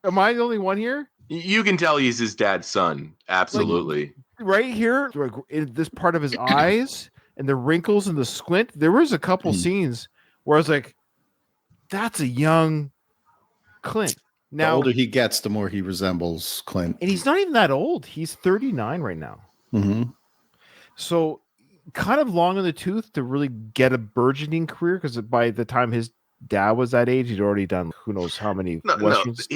[SPEAKER 1] Am I the only one here?
[SPEAKER 2] You can tell he's his dad's son. Absolutely.
[SPEAKER 1] Like, right here, in this part of his eyes and the wrinkles and the squint, there was a couple scenes where I was like, that's a young Clint. Now,
[SPEAKER 3] the older he gets, the more he resembles Clint.
[SPEAKER 1] And he's not even that old. He's 39 right now.
[SPEAKER 3] Mm-hmm.
[SPEAKER 1] So kind of long in the tooth to really get a burgeoning career, because by the time his dad was that age, he'd already done who knows how many westerns.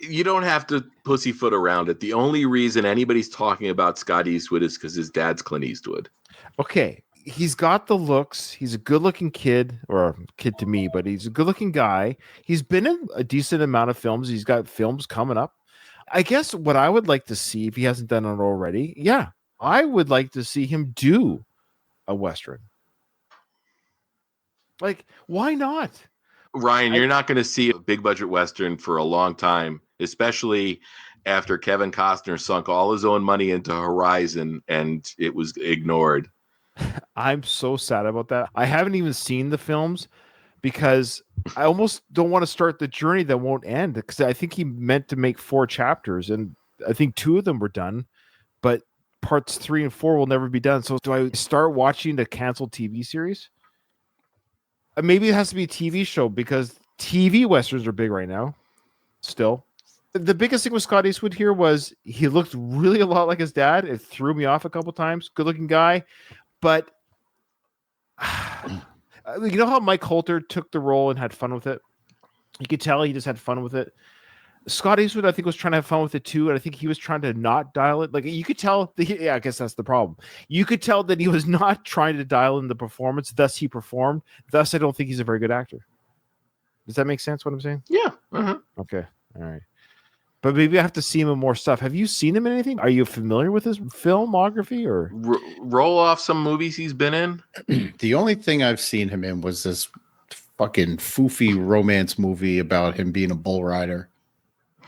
[SPEAKER 2] You don't have to pussyfoot around it. The only reason anybody's talking about Scott Eastwood is because his dad's Clint Eastwood.
[SPEAKER 1] Okay. He's got the looks. He's a good-looking kid, or a kid to me, but he's a good-looking guy. He's been in a decent amount of films. He's got films coming up. I guess what I would like to see, if he hasn't done it already, I would like to see him do a Western. Like, why not?
[SPEAKER 2] Ryan, you're not going to see a big-budget Western for a long time, especially after Kevin Costner sunk all his own money into Horizon and it was ignored.
[SPEAKER 1] I'm so sad about that. I haven't even seen the films because I almost don't want to start the journey that won't end, because I think he meant to make 4 chapters and I think 2 of them were done, but parts 3 and 4 will never be done. So do I start watching the canceled TV series? Maybe it has to be a TV show, because TV Westerns are big right now. Still. The biggest thing with Scott Eastwood here was he looked really a lot like his dad. It threw me off a couple times. Good looking guy. But you know how Mike Holter took the role and had fun with it? You could tell he just had fun with it. Scott Eastwood, I think, was trying to have fun with it too, and I think he was trying to not dial it. Like, you could tell. I guess that's the problem. You could tell that he was not trying to dial in the performance. Thus, he performed. Thus, I don't think he's a very good actor. Does that make sense? What I'm saying?
[SPEAKER 2] Yeah. Uh-huh.
[SPEAKER 1] Okay. All right. But maybe I have to see him in more stuff. Have you seen him in anything? Are you familiar with his filmography, or
[SPEAKER 2] roll off some movies he's been in?
[SPEAKER 3] The only thing I've seen him in was this fucking foofy romance movie about him being a bull rider.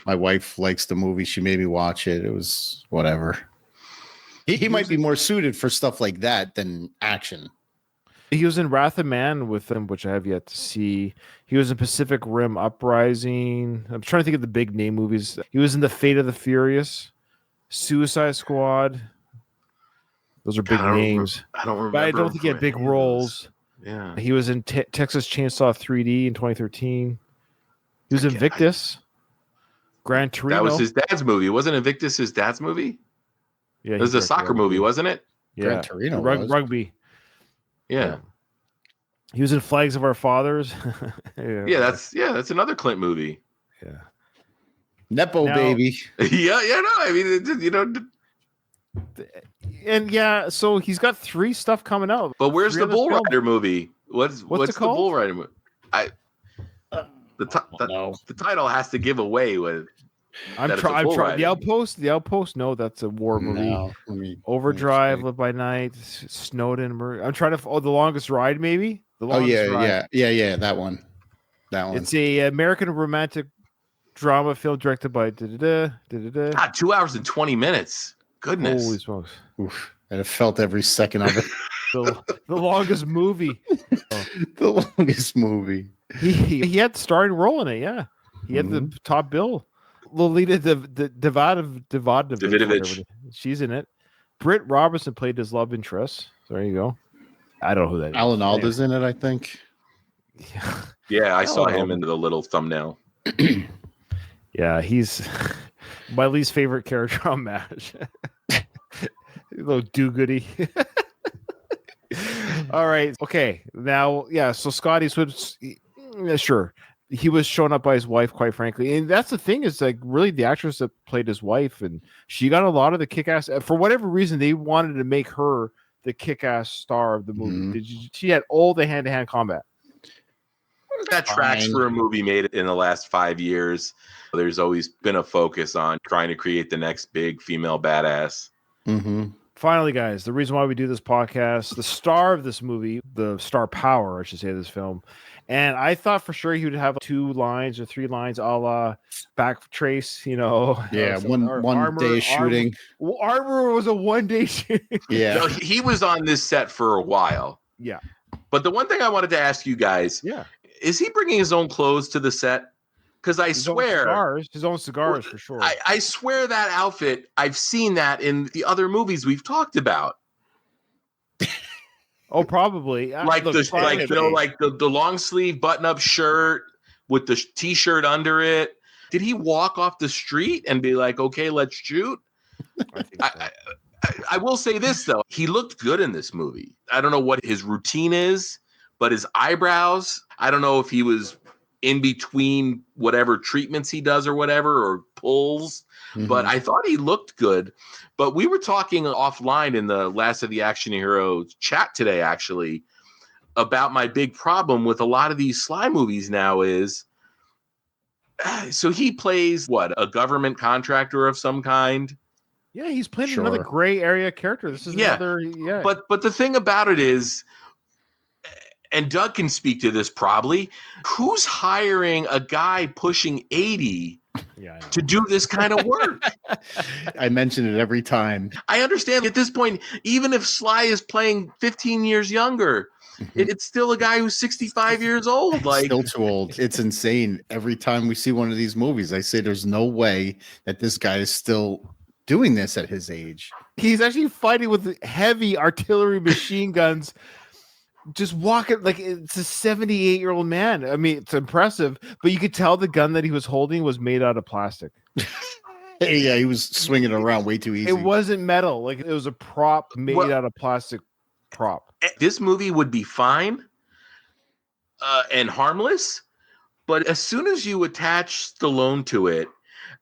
[SPEAKER 3] My wife likes the movie. She made me watch it. It was whatever. He might be more suited for stuff like that than action.
[SPEAKER 1] He was in Wrath of Man with him, which I have yet to see. He was in Pacific Rim Uprising. I'm trying to think of the big name movies. He was in The Fate of the Furious, Suicide Squad. Those are big names.
[SPEAKER 2] I don't remember.
[SPEAKER 1] But I don't think he had big roles.
[SPEAKER 2] Yeah.
[SPEAKER 1] He was in Texas Chainsaw 3D in 2013. He was Invictus. Gran Torino.
[SPEAKER 2] That was his dad's movie. Wasn't Invictus his dad's movie?
[SPEAKER 1] Yeah,
[SPEAKER 2] it was a soccer movie, wasn't it?
[SPEAKER 1] Yeah.
[SPEAKER 3] Gran Torino
[SPEAKER 1] Rugby.
[SPEAKER 2] Yeah.
[SPEAKER 1] He was in Flags of Our Fathers.
[SPEAKER 2] Yeah, that's another Clint movie.
[SPEAKER 1] Yeah.
[SPEAKER 3] Nepo baby.
[SPEAKER 2] Yeah, no, I mean,
[SPEAKER 1] And yeah, so he's got 3 stuff coming out.
[SPEAKER 2] But where's
[SPEAKER 1] 3
[SPEAKER 2] the
[SPEAKER 1] other
[SPEAKER 2] Bull
[SPEAKER 1] films.
[SPEAKER 2] Rider movie? What's
[SPEAKER 1] it
[SPEAKER 2] the
[SPEAKER 1] called?
[SPEAKER 2] Bull Rider movie? The title has to give away what.
[SPEAKER 1] I'm trying. The Outpost. No, that's a war movie.
[SPEAKER 3] No,
[SPEAKER 1] Overdrive, Live by Night, Snowden. I'm trying to. The Longest Ride, maybe. The
[SPEAKER 3] Longest
[SPEAKER 1] Ride.
[SPEAKER 3] Yeah. That one.
[SPEAKER 1] It's a American romantic drama film directed by.
[SPEAKER 2] 2 hours and 20 minutes. Goodness.
[SPEAKER 1] Holy smokes!
[SPEAKER 3] Oof. I felt every second of it.
[SPEAKER 1] the longest movie.
[SPEAKER 3] The longest movie.
[SPEAKER 1] He had the starring role in it. Yeah, he had the top bill. Lolita Davidovich. She's in it. Britt Robertson played his love interest. So there you go. I don't know who that is.
[SPEAKER 3] Alan Alda's in it, I think.
[SPEAKER 2] Yeah, I saw him in the little thumbnail.
[SPEAKER 1] Yeah, he's my least favorite character on MASH. Little do-goody. All right. Okay. Now, yeah. So Scotty Swift, sure. He was shown up by his wife, quite frankly. And that's the thing is like really the actress that played his wife, and she got a lot of the kick-ass. For whatever reason, they wanted to make her the kick-ass star of the movie. She had all the hand-to-hand combat.
[SPEAKER 2] That tracks for a movie made in the last 5 years. There's always been a focus on trying to create the next big female badass.
[SPEAKER 3] Mm-hmm.
[SPEAKER 1] Finally, guys, the reason why we do this podcast, the star of this movie, the star power, I should say, of this film. And I thought for sure he would have 2 lines or 3 lines a la Back Trace,
[SPEAKER 3] Yeah, one day shooting.
[SPEAKER 1] Armor was a 1-day shooting.
[SPEAKER 3] Yeah.
[SPEAKER 2] No, he was on this set for a while.
[SPEAKER 1] Yeah.
[SPEAKER 2] But the one thing I wanted to ask you guys, is he bringing his own clothes to the set? Because I swear,
[SPEAKER 1] his own cigars for sure.
[SPEAKER 2] I swear that outfit, I've seen that in the other movies we've talked about.
[SPEAKER 1] Oh, probably.
[SPEAKER 2] The long sleeve button up shirt with the t-shirt under it. Did he walk off the street and be like, "Okay, let's shoot"?
[SPEAKER 1] I think so.
[SPEAKER 2] I will say this though, he looked good in this movie. I don't know what his routine is, but his eyebrows. I don't know if he was in between whatever treatments he does or whatever, or pulls. But I thought he looked good. But we were talking offline in the Last of the Action Heroes chat today, actually, about my big problem with a lot of these Sly movies now is, so he plays a government contractor of some kind.
[SPEAKER 1] Yeah, he's playing another gray area character. This is another. Yeah.
[SPEAKER 2] But the thing about it is, and Doug can speak to this probably, who's hiring a guy pushing 80 to do this kind of work?
[SPEAKER 3] I mention it every time.
[SPEAKER 2] I understand at this point, even if Sly is playing 15 years younger, it's still a guy who's 65 years old.
[SPEAKER 3] Still too old. It's insane. Every time we see one of these movies, I say there's no way that this guy is still doing this at his age.
[SPEAKER 1] He's actually fighting with heavy artillery machine guns. Just walking like it's a 78-year-old man. I mean, it's impressive, but you could tell the gun that he was holding was made out of plastic.
[SPEAKER 3] Yeah, he was swinging it around way too easy.
[SPEAKER 1] It wasn't metal. Like it was a prop made out of plastic prop.
[SPEAKER 2] This movie would be fine and harmless, but as soon as you attach Stallone to it,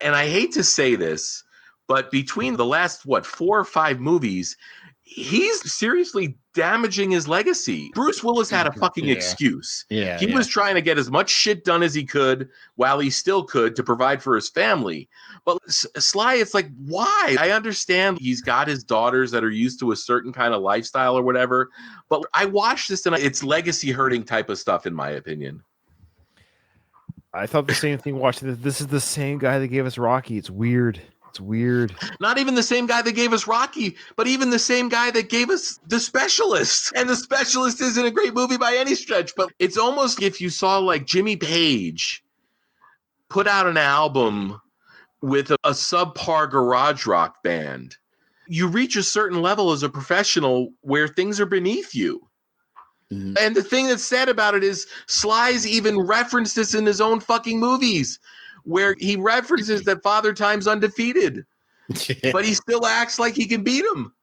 [SPEAKER 2] and I hate to say this, but between the last, 4 or 5 movies, he's seriously damaging his legacy. Bruce Willis had a fucking excuse. He was trying to get as much shit done as he could while he still could to provide for his family. But Sly, it's like, why? I understand he's got his daughters that are used to a certain kind of lifestyle or whatever. But I watched this and it's legacy hurting type of stuff, in my opinion.
[SPEAKER 1] I thought the same thing watching this. This is the same guy that gave us Rocky. It's weird. It's weird.
[SPEAKER 2] Not even the same guy that gave us Rocky, but even the same guy that gave us The Specialist. And The Specialist isn't a great movie by any stretch, but it's almost if you saw like Jimmy Page put out an album with a subpar garage rock band. You reach a certain level as a professional where things are beneath you. Mm-hmm. And the thing that's sad about it is Sly's even referenced this in his own fucking movies, where he references that Father Time's undefeated, but he still acts like he can beat him.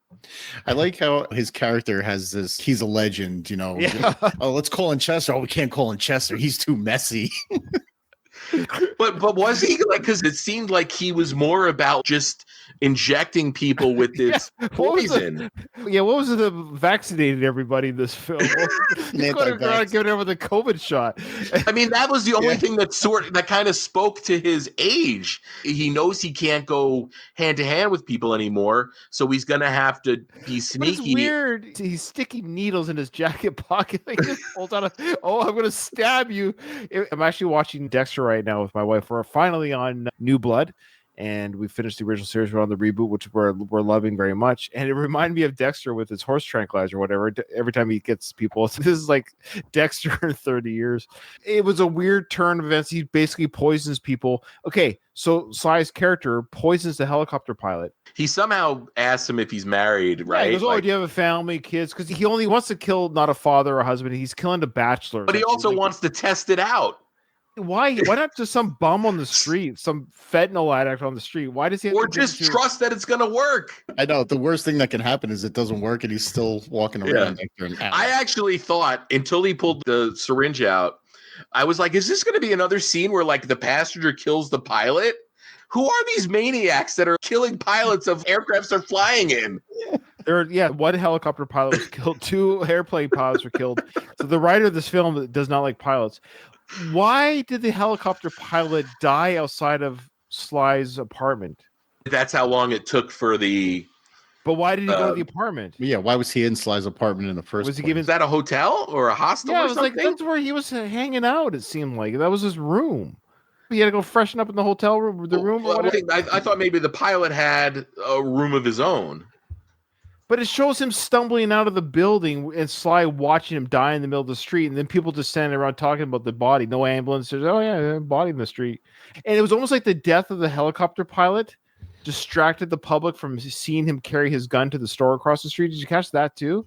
[SPEAKER 3] I like how his character has this. He's a legend,
[SPEAKER 1] Yeah.
[SPEAKER 3] Oh, let's call in Chester. Oh, we can't call in Chester. He's too messy.
[SPEAKER 2] But was he like? Because it seemed like he was more about just injecting people with this poison.
[SPEAKER 1] What was the vaccinated everybody in this film? He's going around giving everyone the COVID shot.
[SPEAKER 2] I mean, that was the only thing that kind of spoke to his age. He knows he can't go hand to hand with people anymore, so he's gonna have to be sneaky.
[SPEAKER 1] But it's weird. He's sticking needles in his jacket pocket. He just pulls out I'm gonna stab you. I'm actually watching Dexter right now with my wife. We're finally on New Blood. And we finished the original series. We're on the reboot, which we're loving very much. And it reminded me of Dexter with his horse tranquilizer or whatever. Every time he gets people, so this is like Dexter in 30 years. It was a weird turn of events. He basically poisons people. Okay, so Sly's character poisons the helicopter pilot.
[SPEAKER 2] He somehow asks him if he's married, right?
[SPEAKER 1] Yeah, he goes, do you have a family, kids? Because he only wants to kill not a father or a husband. He's killing a bachelor.
[SPEAKER 2] But he also wants to test it out.
[SPEAKER 1] Why not just some bum on the street, some fentanyl addict on the street? Why does he have
[SPEAKER 2] just trust that it's going to work?
[SPEAKER 3] I know. The worst thing that can happen is it doesn't work and he's still walking around after an hour.
[SPEAKER 2] I actually thought, until he pulled the syringe out, I was like, is this going to be another scene where like the passenger kills the pilot? Who are these maniacs that are killing pilots of aircrafts they're flying in?
[SPEAKER 1] One helicopter pilot was killed. 2 airplane pilots were killed. So the writer of this film does not like pilots. Why did the helicopter pilot die outside of Sly's apartment?
[SPEAKER 2] That's how long it took for the...
[SPEAKER 1] But why did he go to the apartment?
[SPEAKER 3] Yeah, why was he in Sly's apartment in the first place?
[SPEAKER 2] Was that a hotel or a hostel or something?
[SPEAKER 1] Like, that's where he was hanging out, it seemed like. That was his room. He had to go freshen up in the hotel room,
[SPEAKER 2] I thought maybe the pilot had a room of his own.
[SPEAKER 1] But it shows him stumbling out of the building and Sly watching him die in the middle of the street. And then people just standing around talking about the body. No ambulance. There's, body in the street. And it was almost like the death of the helicopter pilot distracted the public from seeing him carry his gun to the store across the street. Did you catch that too?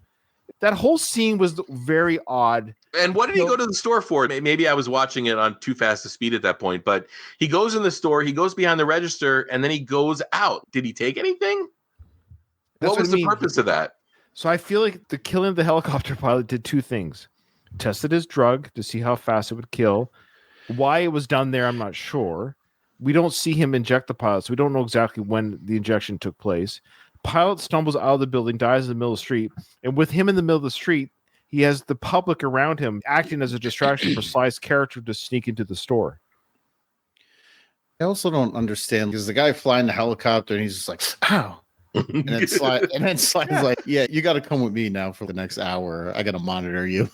[SPEAKER 1] That whole scene was very odd.
[SPEAKER 2] And what did he go to the store for? Maybe I was watching it on too fast a speed at that point. But he goes in the store, he goes behind the register, and then he goes out. Did he take anything? What was the purpose of that?
[SPEAKER 1] So I feel like the killing of the helicopter pilot did 2 things. Tested his drug to see how fast it would kill. Why it was done there, I'm not sure. We don't see him inject the pilot, so we don't know exactly when the injection took place. Pilot stumbles out of the building, dies in the middle of the street. And with him in the middle of the street, he has the public around him acting as a distraction for Sly's character to sneak into the store.
[SPEAKER 3] I also don't understand because the guy flying the helicopter and he's just like, ow. And then Sly's like, yeah, you got to come with me now for the next hour. I got to monitor you.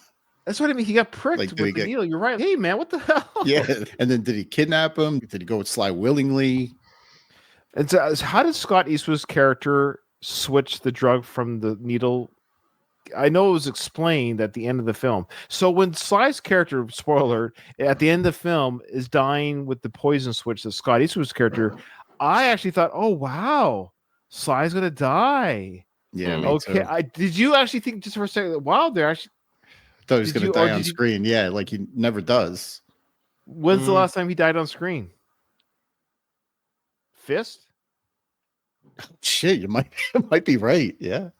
[SPEAKER 1] That's what I mean. He got pricked with the needle. You're right. Hey, man, what the hell?
[SPEAKER 3] Yeah. And then did he kidnap him? Did he go with Sly willingly?
[SPEAKER 1] And so how did Scott Eastwood's character switch the drug from the needle? I know it was explained at the end of the film. So when Sly's character, spoiler, at the end of the film is dying with the poison switch that Scott Eastwood's character, I actually thought, oh, wow. Sly's gonna die.
[SPEAKER 3] Yeah.
[SPEAKER 1] Okay. Did you actually think just for a second? Wow, they're actually.
[SPEAKER 3] Thought he was gonna die on screen. Yeah, like he never does.
[SPEAKER 1] When's the last time he died on screen? Fist.
[SPEAKER 3] Oh, shit, you might be right. Yeah.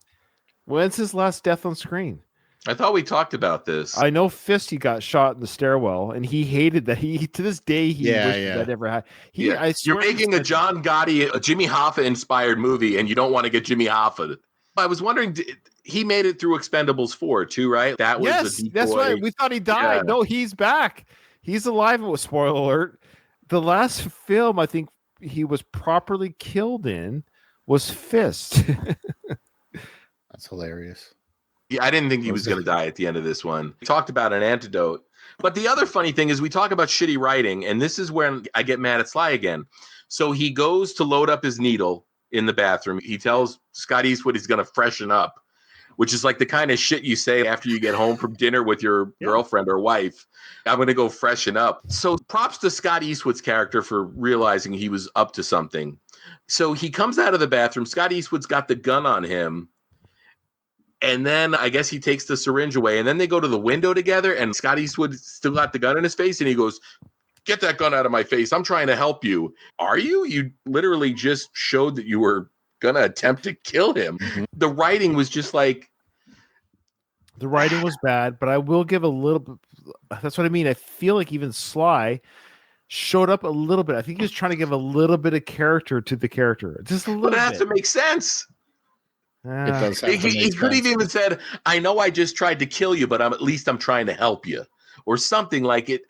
[SPEAKER 1] When's his last death on screen?
[SPEAKER 2] I thought we talked about this.
[SPEAKER 1] I know Fist, he got shot in the stairwell, and he hated that. He to this day wished that never had.
[SPEAKER 2] You're making a John Gotti, a Jimmy Hoffa inspired movie, and you don't want to get Jimmy Hoffa. I was wondering, he made it through Expendables 4 too, right? That was
[SPEAKER 1] that's right. We thought he died. Yeah. No, he's back. He's alive. It was spoiler alert. The last film I think he was properly killed in was Fist.
[SPEAKER 3] That's hilarious.
[SPEAKER 2] Yeah, I didn't think he was going to die at the end of this one. We talked about an antidote. But the other funny thing is we talk about shitty writing, and this is when I get mad at Sly again. So he goes to load up his needle in the bathroom. He tells Scott Eastwood he's going to freshen up, which is like the kind of shit you say after you get home from dinner with your girlfriend or wife. I'm going to go freshen up. So props to Scott Eastwood's character for realizing he was up to something. So he comes out of the bathroom. Scott Eastwood's got the gun on him. And then I guess he takes the syringe away, and then they go to the window together, and Scott Eastwood still got the gun in his face, and he goes, "Get that gun out of my face. I'm trying to help you." Are you? You literally just showed that you were gonna attempt to kill him.
[SPEAKER 3] Mhm.
[SPEAKER 2] The writing was just like,
[SPEAKER 1] the writing was bad, but I will give a little bit. That's what I mean. I feel like even Sly showed up a little bit. I think he was trying to give a little bit of character to the character, just a little
[SPEAKER 2] but it has
[SPEAKER 1] bit.
[SPEAKER 2] to make sense.
[SPEAKER 3] It does have to make
[SPEAKER 2] He could have
[SPEAKER 3] sense.
[SPEAKER 2] even said, "I know I just tried to kill you, but at least I'm trying to help you," or something like it.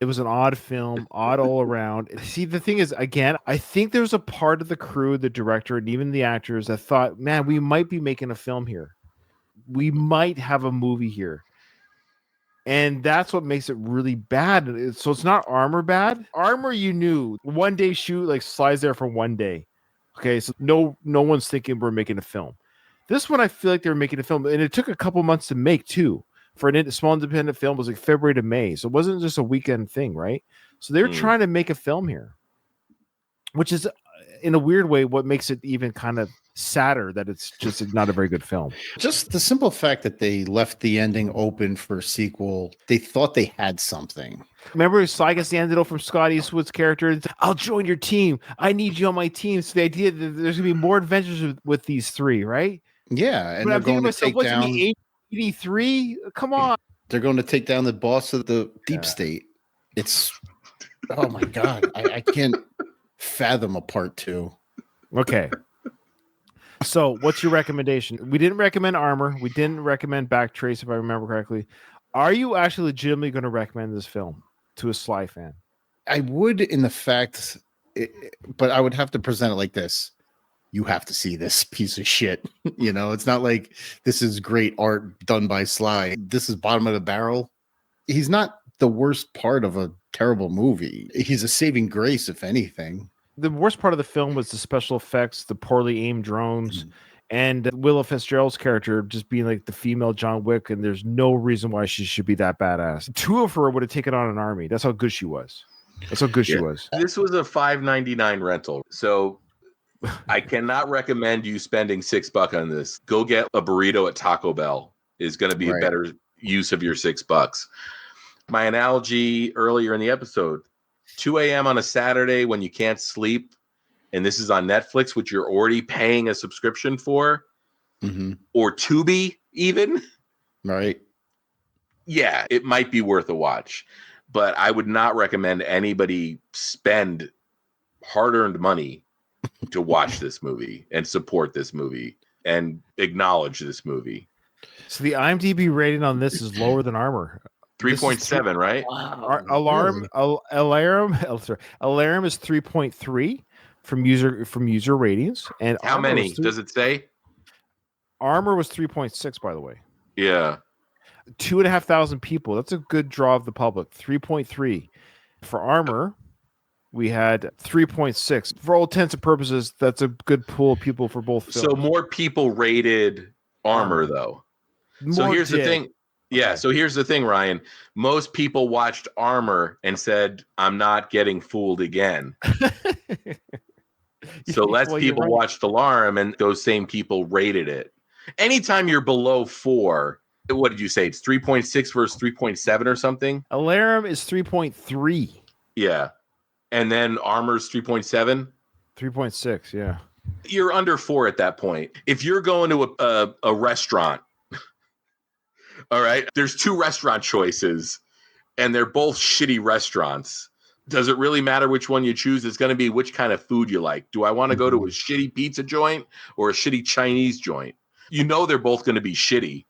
[SPEAKER 1] It was an odd film, odd all around. See, the thing is, again, I think there's a part of the crew, the director, and even the actors that thought, man, we might be making a film here. We might have a movie here. And that's what makes it really bad. So it's not Armor bad. Armor, you knew, one day shoot, like Sly's there for one day. Okay, so no one's thinking we're making a film. This one, I feel like they were making a film, and it took a couple months to make too. For a small independent film, it was like February to May, so it wasn't just a weekend thing, right? So they were trying to make a film here, which is, in a weird way, what makes it even kind of sadder that it's just not a very good film.
[SPEAKER 3] Just the simple fact that they left the ending open for a sequel, they thought they had something.
[SPEAKER 1] Remember, Sly gets the antidote from Scott Eastwood's character. I'll join your team. I need you on my team. So the idea that there's gonna be more adventures with these three, right?
[SPEAKER 3] Yeah, and
[SPEAKER 1] But
[SPEAKER 3] they're
[SPEAKER 1] I'm thinking
[SPEAKER 3] going
[SPEAKER 1] to
[SPEAKER 3] to
[SPEAKER 1] myself,
[SPEAKER 3] take down.
[SPEAKER 1] 83? Come on.
[SPEAKER 3] They're going to take down the boss of the deep state. It's oh my god, I can't fathom a part 2.
[SPEAKER 1] Okay. So, what's your recommendation? We didn't recommend Armor. We didn't recommend Backtrace, if I remember correctly. Are you actually legitimately going to recommend this film to a Sly fan?
[SPEAKER 3] I would, in the fact, but I would have to present it like this. You have to see this piece of shit. You know, it's not like this is great art done by Sly. This is bottom of the barrel. He's not the worst part of a terrible movie. He's a saving grace, if anything.
[SPEAKER 1] The worst part of the film was the special effects, the poorly aimed drones, and Willa Fitzgerald's character just being like the female John Wick, and there's no reason why she should be that badass. 2 of her would have taken on an army. That's how good she was. She was.
[SPEAKER 2] This was a $5.99 rental, so I cannot recommend you spending $6 on this. Go get a burrito at Taco Bell is going to be a better use of your $6. My analogy earlier in the episode, 2 a.m. on a Saturday when you can't sleep, and this is on Netflix, which you're already paying a subscription for, or Tubi even.
[SPEAKER 3] Right.
[SPEAKER 2] Yeah, it might be worth a watch, but I would not recommend anybody spend hard-earned money to watch this movie and support this movie and acknowledge this movie.
[SPEAKER 1] So the IMDb rating on this is lower than Armor.
[SPEAKER 2] 3.7, right?
[SPEAKER 1] Wow. Alarum is 3.3 from user ratings. And
[SPEAKER 2] how many does it say?
[SPEAKER 1] Armor was 3.6, by the way.
[SPEAKER 2] Yeah.
[SPEAKER 1] 2,500 people. That's a good draw of the public. 3.3 for Armor. We had 3.6. For all intents and purposes, that's a good pool of people for both films.
[SPEAKER 2] So more people rated Armor though. So here's the thing. Yeah, so here's the thing, Ryan. Most people watched Armor and said, I'm not getting fooled again. So less people watched Alarum, and those same people rated it. Anytime you're below 4, what did you say? It's 3.6 versus 3.7 or something?
[SPEAKER 1] Alarum is 3.3.
[SPEAKER 2] Yeah. And then Armor's 3.7?
[SPEAKER 1] 3.6, yeah.
[SPEAKER 2] You're under 4 at that point. If you're going to a restaurant, all right, there's 2 restaurant choices, and they're both shitty restaurants. Does it really matter which one you choose? It's going to be which kind of food you like. Do I want to go to a shitty pizza joint or a shitty Chinese joint? You know they're both going to be shitty.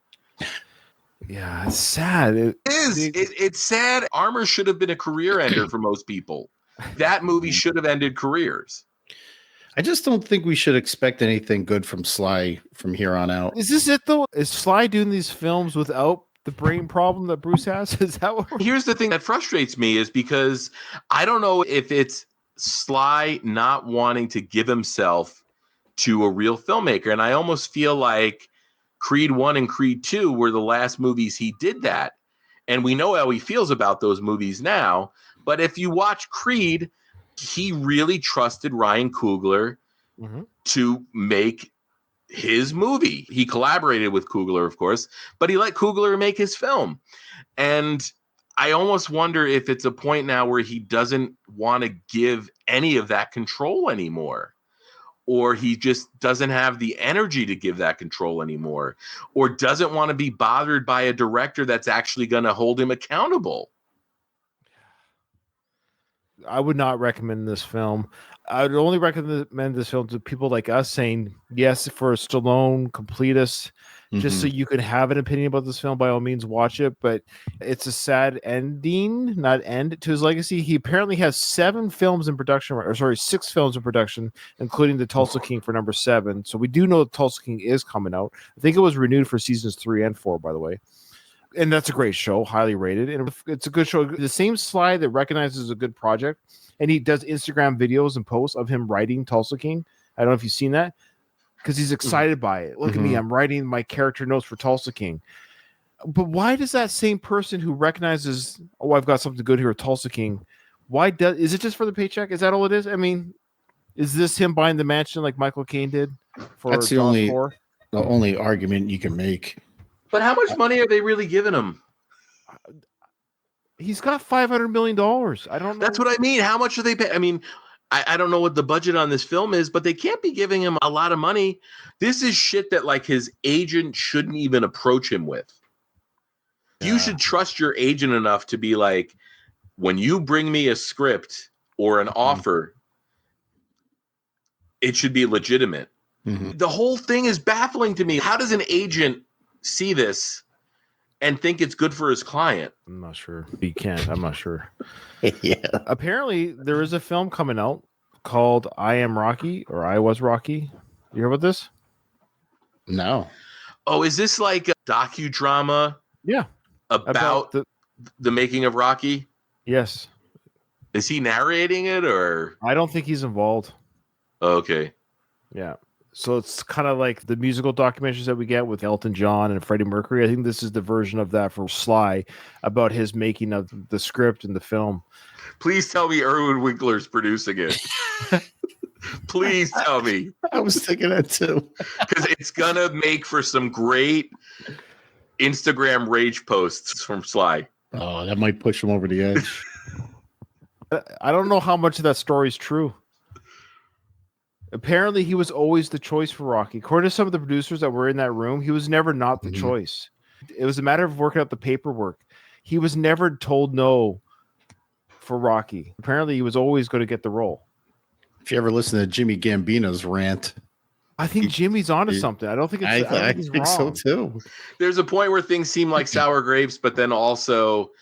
[SPEAKER 1] Yeah, it's sad.
[SPEAKER 2] It's sad. Armor should have been a career ender for most people. That movie should have ended careers.
[SPEAKER 3] I just don't think we should expect anything good from Sly from here on out.
[SPEAKER 1] Is this it, though? Is Sly doing these films without the brain problem that Bruce has? Is that what
[SPEAKER 2] Here's the thing that frustrates me is because I don't know if it's Sly not wanting to give himself to a real filmmaker. And I almost feel like Creed 1 and Creed 2 were the last movies he did that. And we know how he feels about those movies now. But if you watch Creed, he really trusted Ryan Coogler to make his movie. He collaborated with Coogler, of course, but he let Coogler make his film. And I almost wonder if it's a point now where he doesn't want to give any of that control anymore. or he just doesn't have the energy to give that control anymore, or doesn't want to be bothered by a director that's actually going to hold him accountable.
[SPEAKER 1] I would not recommend this film. I would only recommend this film to people like us saying yes for a Stallone completist, just so you can have an opinion about this film. By all means, watch it. But it's a sad ending, not end to his legacy. He apparently has 6 films in production, including The Tulsa King for number 7. So we do know The Tulsa King is coming out. I think it was renewed for seasons 3 and 4, by the way. And that's a great show, highly rated. And it's a good show. The same Sly that recognizes a good project, and he does Instagram videos and posts of him writing Tulsa King. I don't know if you've seen that, because he's excited by it. Look at me, I'm writing my character notes for Tulsa King. But why does that same person who recognizes, oh, I've got something good here with Tulsa King, is it just for the paycheck? Is that all it is? I mean, is this him buying the mansion like Michael Caine did for
[SPEAKER 3] That's the only argument you can make.
[SPEAKER 2] But how much money are they really giving him?
[SPEAKER 1] He's got $500 million. I don't know.
[SPEAKER 2] That's what I mean. How much are they paying? I mean, I don't know what the budget on this film is, but they can't be giving him a lot of money. This is shit that like his agent shouldn't even approach him with. Yeah. You should trust your agent enough to be like, when you bring me a script or an offer, it should be legitimate. The whole thing is baffling to me. How does an agent see this and think it's good for his client?
[SPEAKER 1] I'm not sure. He can't. I'm not sure.
[SPEAKER 3] Yeah.
[SPEAKER 1] Apparently, there is a film coming out called I Am Rocky, or I Was Rocky. You hear about this?
[SPEAKER 3] No.
[SPEAKER 2] Oh, is this like a docudrama?
[SPEAKER 1] Yeah.
[SPEAKER 2] About the making of Rocky?
[SPEAKER 1] Yes.
[SPEAKER 2] Is he narrating it, or?
[SPEAKER 1] I don't think he's involved.
[SPEAKER 2] Okay.
[SPEAKER 1] Yeah. So it's kind of like the musical documentaries that we get with Elton John and Freddie Mercury. I think this is the version of that for Sly, about his making of the script and the film.
[SPEAKER 2] Please tell me Erwin Winkler's producing it. Please tell me.
[SPEAKER 3] I was thinking that too.
[SPEAKER 2] Because it's going to make for some great Instagram rage posts from Sly.
[SPEAKER 3] Oh, that might push him over the edge.
[SPEAKER 1] I don't know how much of that story is true. Apparently, he was always the choice for Rocky. According to some of the producers that were in that room, he was never not the choice. It was a matter of working out the paperwork. He was never told no for Rocky. Apparently, he was always going to get the role.
[SPEAKER 3] If you ever listen to Jimmy Gambino's rant,
[SPEAKER 1] I think Jimmy's onto something. I don't think it's.
[SPEAKER 3] I think so too.
[SPEAKER 2] There's a point where things seem like sour grapes, but then also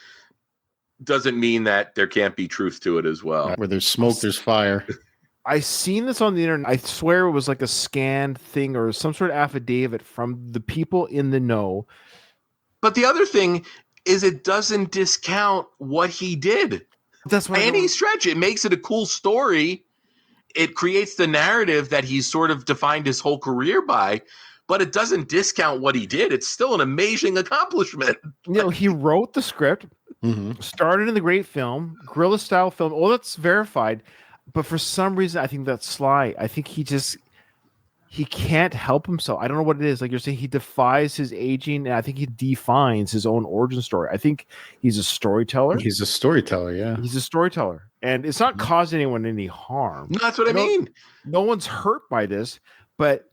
[SPEAKER 2] doesn't mean that there can't be truth to it as well.
[SPEAKER 3] Where there's smoke, there's fire.
[SPEAKER 1] I seen this on the internet. I swear it was like a scanned thing or some sort of affidavit from the people in the know.
[SPEAKER 2] But the other thing is, it doesn't discount what he did.
[SPEAKER 1] That's why
[SPEAKER 2] any stretch. It makes it a cool story. It creates the narrative that he's sort of defined his whole career by, but it doesn't discount what he did. It's still an amazing accomplishment.
[SPEAKER 1] You know, he wrote the script, started in the great film, guerrilla style film. All that's verified. But for some reason, I think that's Sly. I think he can't help himself. I don't know what it is. Like you're saying, he defies his aging, and I think he defines his own origin story. I think he's a storyteller.
[SPEAKER 3] He's a storyteller, yeah.
[SPEAKER 1] He's a storyteller. And it's not causing anyone any harm.
[SPEAKER 2] No, that's what I mean.
[SPEAKER 1] No one's hurt by this. But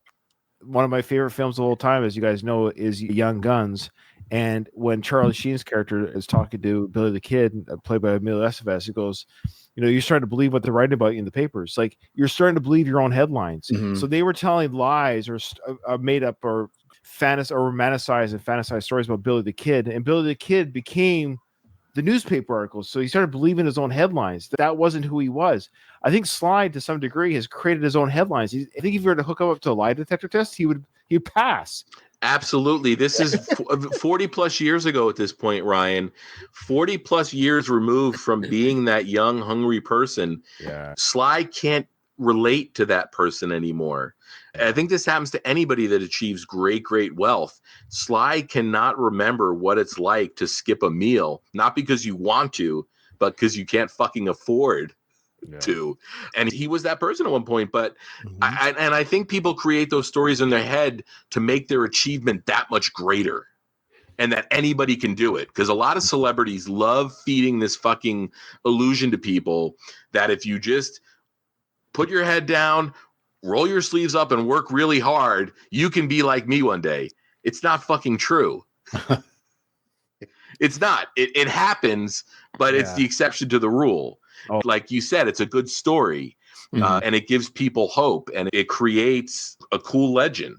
[SPEAKER 1] one of my favorite films of all time, as you guys know, is Young Guns. And when Charlie Sheen's character is talking to Billy the Kid, played by Emilio Estevez, he goes, you know, you're starting to believe what they're writing about you in the papers. Like, you're starting to believe your own headlines. So they were telling lies or made up or romanticized and fantasized stories about Billy the Kid. And Billy the Kid became the newspaper articles. So he started believing his own headlines. That wasn't who he was. I think Sly, to some degree, has created his own headlines. I think if you were to hook him up to a lie detector test, he'd pass.
[SPEAKER 2] Absolutely. This is 40 plus years ago at this point, Ryan. 40 plus years removed from being that young, hungry person.
[SPEAKER 1] Yeah.
[SPEAKER 2] Sly can't relate to that person anymore. I think this happens to anybody that achieves great, great wealth. Sly cannot remember what it's like to skip a meal, not because you want to, but because you can't fucking afford to. And he was that person at one point, but I think people create those stories in their head to make their achievement that much greater, and that anybody can do it, because a lot of celebrities love feeding this fucking illusion to people that if you just put your head down, roll your sleeves up and work really hard, you can be like me one day. It's not fucking true. It's not. It happens, but it's the exception to the rule. Oh. Like you said, it's a good story, and it gives people hope, and it creates a cool legend.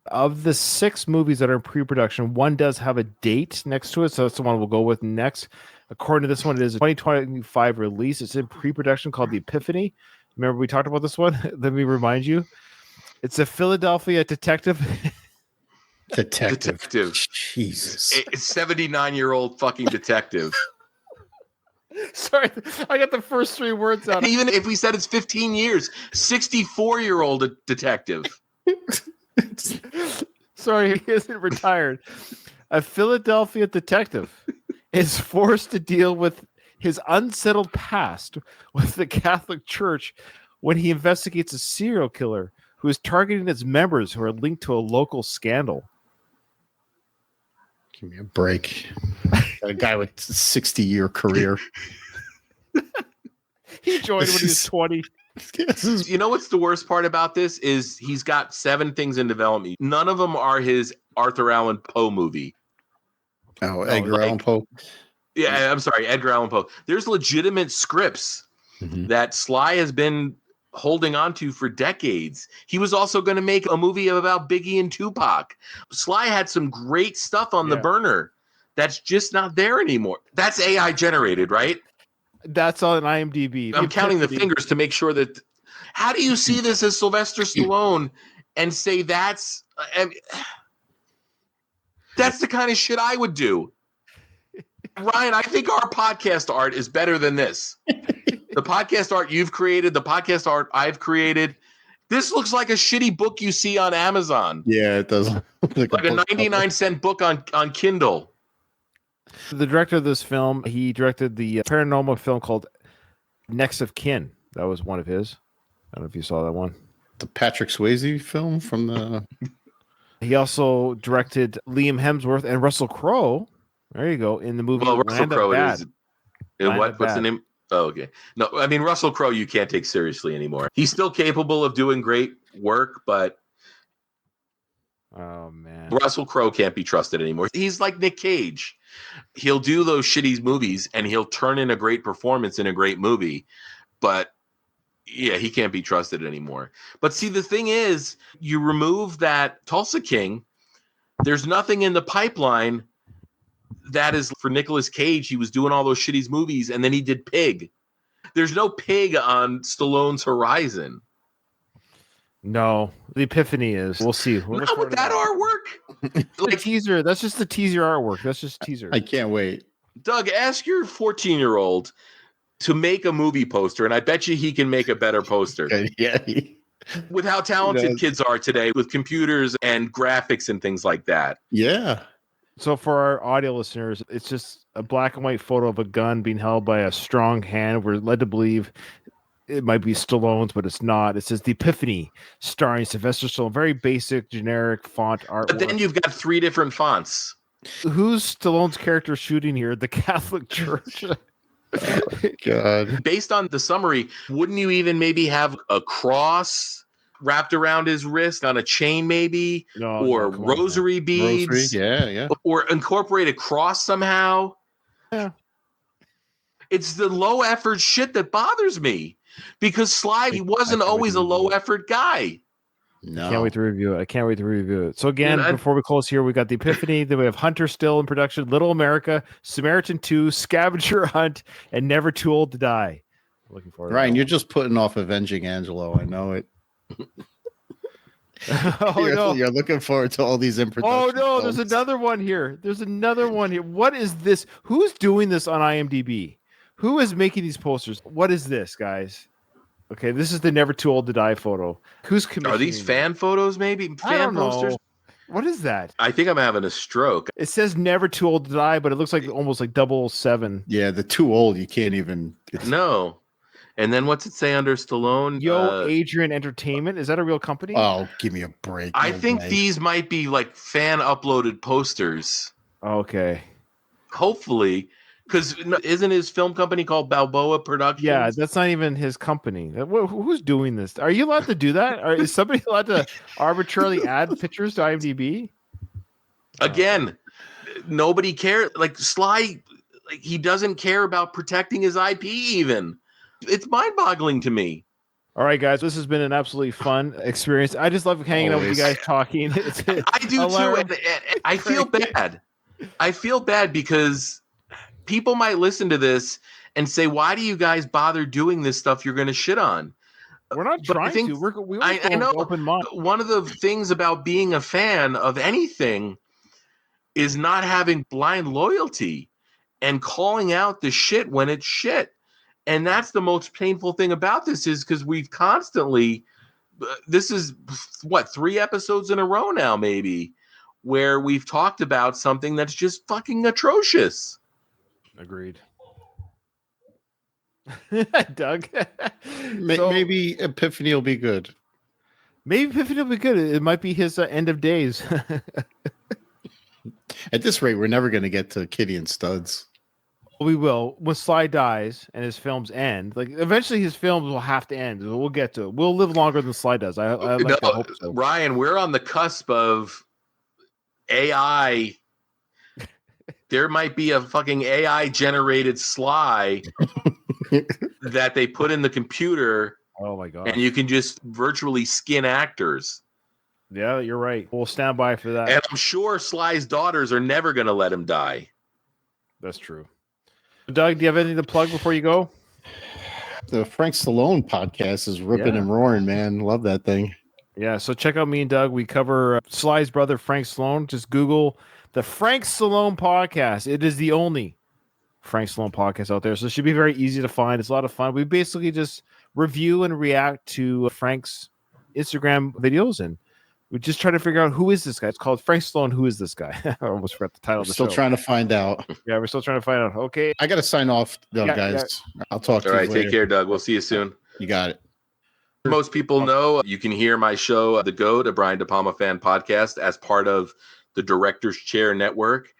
[SPEAKER 1] Of the 6 movies that are in pre-production, one does have a date next to it, so that's the one we'll go with next. According to this one, it is a 2025 release. It's in pre-production called The Epiphany. Remember we talked about this one? Let me remind you. It's a Philadelphia detective.
[SPEAKER 3] Detective. Jesus.
[SPEAKER 2] A 79-year-old fucking detective.
[SPEAKER 1] Sorry, I got the first 3 words out.
[SPEAKER 2] And even if we said it's 15 years, 64-year-old detective.
[SPEAKER 1] Sorry, he isn't retired. A Philadelphia detective is forced to deal with his unsettled past with the Catholic Church when he investigates a serial killer who is targeting its members who are linked to a local scandal.
[SPEAKER 3] Give me a break. Got a guy with a 60-year career.
[SPEAKER 1] He joined when he was 20.
[SPEAKER 2] You know what's the worst part about this is he's got 7 things in development. None of them are his Arthur Allan Poe movie.
[SPEAKER 3] Oh, Edgar Allan Poe.
[SPEAKER 2] Yeah, I'm sorry, Edgar Allan Poe. There's legitimate scripts that Sly has been holding on to for decades. He was also going to make a movie about Biggie and Tupac. Sly had some great stuff on the burner that's just not there anymore. That's AI generated, right?
[SPEAKER 1] That's on IMDb.
[SPEAKER 2] I'm counting the fingers to make sure that. How do you see this as Sylvester Stallone and say that's the kind of shit I would do? Ryan, I think our podcast art is better than this. The podcast art you've created, the podcast art I've created. This looks like a shitty book you see on Amazon.
[SPEAKER 3] Yeah, it does.
[SPEAKER 2] Like a 99-cent book on Kindle.
[SPEAKER 1] The director of this film, he directed the paranormal film called Next of Kin. That was one of his. I don't know if you saw that one.
[SPEAKER 3] The Patrick Swayze film from the...
[SPEAKER 1] He also directed Liam Hemsworth and Russell Crowe. There you go. In the movie
[SPEAKER 2] Russell Crowe is... What's
[SPEAKER 1] Bad.
[SPEAKER 2] the name? Oh, okay. No, I mean, Russell Crowe you can't take seriously anymore. He's still capable of doing great work, but...
[SPEAKER 1] Oh, man.
[SPEAKER 2] Russell Crowe can't be trusted anymore. He's like Nick Cage. He'll do those shitty movies and he'll turn in a great performance in a great movie. But yeah, he can't be trusted anymore. But see, the thing is, you remove that Tulsa King, there's nothing in the pipeline that is for Nicolas Cage. He was doing all those shitty movies and then he did Pig. There's no Pig on Stallone's horizon.
[SPEAKER 1] No, the Epiphany is. We'll see.
[SPEAKER 2] Not with that artwork.
[SPEAKER 1] Like teaser. That's just the teaser artwork. That's just teaser.
[SPEAKER 3] I can't wait.
[SPEAKER 2] Doug, ask your 14-year-old to make a movie poster, and I bet you he can make a better poster.
[SPEAKER 3] Yeah.
[SPEAKER 2] With how talented kids are today with computers and graphics and things like that.
[SPEAKER 3] Yeah.
[SPEAKER 1] So for our audio listeners, it's just a black and white photo of a gun being held by a strong hand. We're led to believe it might be Stallone's, but it's not. It says The Epiphany, starring Sylvester Stallone. Very basic, generic font art.
[SPEAKER 2] But then you've got 3 different fonts.
[SPEAKER 1] Who's Stallone's character shooting here? The Catholic Church.
[SPEAKER 3] Oh, God.
[SPEAKER 2] Based on the summary, wouldn't you even maybe have a cross wrapped around his wrist on a chain, maybe? Or rosary beads?
[SPEAKER 3] Rosary. Yeah.
[SPEAKER 2] Or incorporate a cross somehow?
[SPEAKER 1] Yeah.
[SPEAKER 2] It's the low effort shit that bothers me. Because Sly, he wasn't always a low effort guy.
[SPEAKER 3] No.
[SPEAKER 1] I can't wait to review it. So again, before we close here, we got The Epiphany. Then we have Hunter still in production, Little America, Samaritan 2, Scavenger Hunt, and Never Too Old to Die. I'm looking forward.
[SPEAKER 3] Ryan, you're just putting off Avenging Angelo. I know it. You're looking forward to all these in production.
[SPEAKER 1] Oh no, there's another one here. What is this? Who's doing this on IMDb? Who is making these posters? What is this, guys? Okay, this is the Never Too Old to Die photo. Who's commissioning?
[SPEAKER 2] Are these fan photos, maybe? Fan posters?
[SPEAKER 1] What is that?
[SPEAKER 2] I think I'm having a stroke.
[SPEAKER 1] It says Never Too Old to Die, but it looks like almost like 007.
[SPEAKER 3] Yeah, the too old, you can't even.
[SPEAKER 2] No. And then what's it say under Stallone?
[SPEAKER 1] Adrian Entertainment. Is that a real company?
[SPEAKER 3] Oh, give me a break.
[SPEAKER 2] I think these might be like fan uploaded posters.
[SPEAKER 1] Okay.
[SPEAKER 2] Hopefully. Because isn't his film company called Balboa Productions?
[SPEAKER 1] Yeah, that's not even his company. Who's doing this? Are you allowed to do that? Or is somebody allowed to arbitrarily add pictures to IMDb?
[SPEAKER 2] Again, nobody cares. Like Sly, like he doesn't care about protecting his IP even. It's mind-boggling to me.
[SPEAKER 1] All right, guys, this has been an absolutely fun experience. I just love hanging out with you guys talking.
[SPEAKER 2] I do too, and I feel bad. I feel bad because people might listen to this and say, "Why do you guys bother doing this stuff? You're going to shit on."
[SPEAKER 1] We're not trying to.
[SPEAKER 2] I know. Open mind. One of the things about being a fan of anything is not having blind loyalty and calling out the shit when it's shit. And that's the most painful thing about this is because we've constantly, this is what, 3 episodes in a row now, maybe, where we've talked about something that's just fucking atrocious.
[SPEAKER 1] Agreed. Doug.
[SPEAKER 3] Maybe Epiphany will be good.
[SPEAKER 1] Maybe Epiphany will be good. It might be his end of days.
[SPEAKER 3] At this rate, we're never going to get to Kitty and Studs.
[SPEAKER 1] We will. When Sly dies and his films end, like eventually his films will have to end. We'll get to it. We'll live longer than Sly does. I like to hope so.
[SPEAKER 2] Ryan, we're on the cusp of AI. There might be a fucking AI generated Sly that they put in the computer.
[SPEAKER 1] Oh my god!
[SPEAKER 2] And you can just virtually skin actors.
[SPEAKER 1] Yeah, you're right. We'll stand by for that.
[SPEAKER 2] And I'm sure Sly's daughters are never going to let him die.
[SPEAKER 1] That's true. Doug, do you have anything to plug before you go?
[SPEAKER 3] The Frank Stallone podcast is ripping and roaring, man. Love that thing.
[SPEAKER 1] Yeah, so check out me and Doug. We cover Sly's brother, Frank Stallone. Just Google the Frank Stallone podcast. It is the only Frank Stallone podcast out there, so it should be very easy to find. It's a lot of fun. We basically just review and react to Frank's Instagram videos, and we just try to figure out who is this guy. It's called Frank Stallone. Who is this guy? I almost forgot the title of the show.
[SPEAKER 3] Still trying to find out.
[SPEAKER 1] Yeah, we're still trying to find out. Okay.
[SPEAKER 3] I got to sign off, though, guys. Yeah. I'll talk to you later.
[SPEAKER 2] All right, take care, Doug. We'll see you soon.
[SPEAKER 3] You got it.
[SPEAKER 2] Most people know you can hear my show, The GOAT, a Brian De Palma fan podcast, as part of the Director's Chair Network.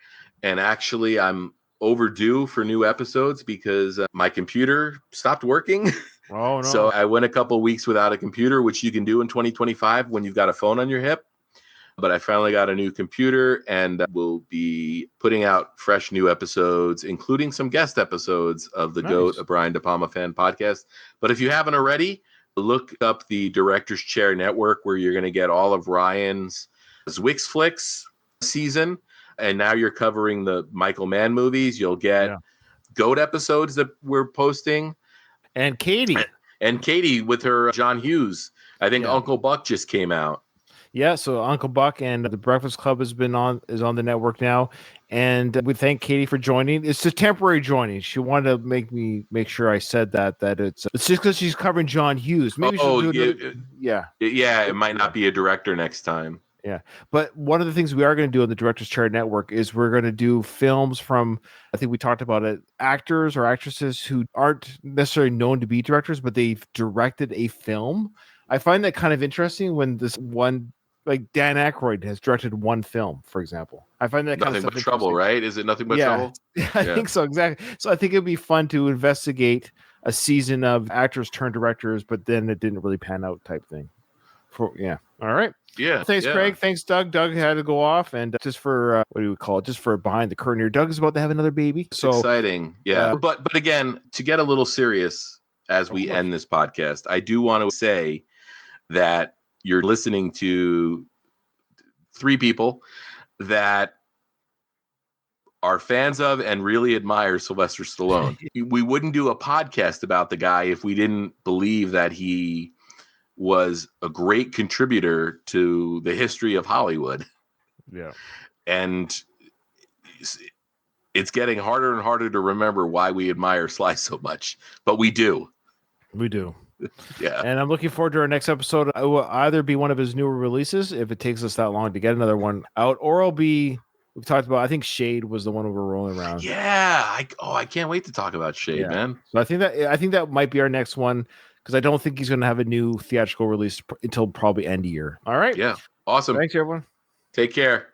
[SPEAKER 2] And actually, I'm overdue for new episodes because my computer stopped working.
[SPEAKER 1] Oh, no.
[SPEAKER 2] So I went a couple weeks without a computer, which you can do in 2025 when you've got a phone on your hip. But I finally got a new computer and we'll be putting out fresh new episodes, including some guest episodes of the GOAT, a Brian De Palma fan podcast. But if you haven't already, look up the Director's Chair Network, where you're going to get all of Ryan's Zwix Flicks season. And now you're covering the Michael Mann movies. You'll get GOAT episodes that we're posting.
[SPEAKER 1] And Katie.
[SPEAKER 2] And Katie with her John Hughes. I think Uncle Buck just came out.
[SPEAKER 1] Yeah, so Uncle Buck and the Breakfast Club is on the network now. And we thank Katie for joining. It's a temporary joining. She wanted to make sure I said that it's just because she's covering John Hughes. Maybe she'll do
[SPEAKER 2] it might not be a director next time.
[SPEAKER 1] Yeah, but one of the things we are going to do on the Director's Chair Network is we're going to do films from, I think we talked about it, actors or actresses who aren't necessarily known to be directors, but they've directed a film. I find that kind of interesting when this one, like Dan Aykroyd has directed one film, for example. I find that
[SPEAKER 2] Nothing But Trouble, right? Is it Nothing But Trouble?
[SPEAKER 1] Yeah, I think so, exactly. So I think it'd be fun to investigate a season of actors turned directors, but then it didn't really pan out type thing. All right.
[SPEAKER 2] Yeah.
[SPEAKER 1] Thanks, Craig. Thanks, Doug. Doug had to go off, and just for what do we call it? Just for behind the curtain here, Doug is about to have another baby. So
[SPEAKER 2] exciting. Yeah. But again, to get a little serious as we end this podcast, I do want to say that you're listening to 3 people that are fans of and really admire Sylvester Stallone. We wouldn't do a podcast about the guy if we didn't believe that he was a great contributor to the history of Hollywood.
[SPEAKER 1] Yeah.
[SPEAKER 2] And it's getting harder and harder to remember why we admire Sly so much, but we do.
[SPEAKER 1] We do.
[SPEAKER 2] Yeah.
[SPEAKER 1] And I'm looking forward to our next episode. It will either be one of his newer releases, if it takes us that long to get another one out, or it'll be, we've talked about, I think Shade was the one we were rolling around.
[SPEAKER 2] Yeah. I can't wait to talk about Shade, man.
[SPEAKER 1] So I think that might be our next one, because I don't think he's going to have a new theatrical release until probably end of year. All right.
[SPEAKER 2] Yeah. Awesome.
[SPEAKER 1] Thanks, everyone.
[SPEAKER 2] Take care.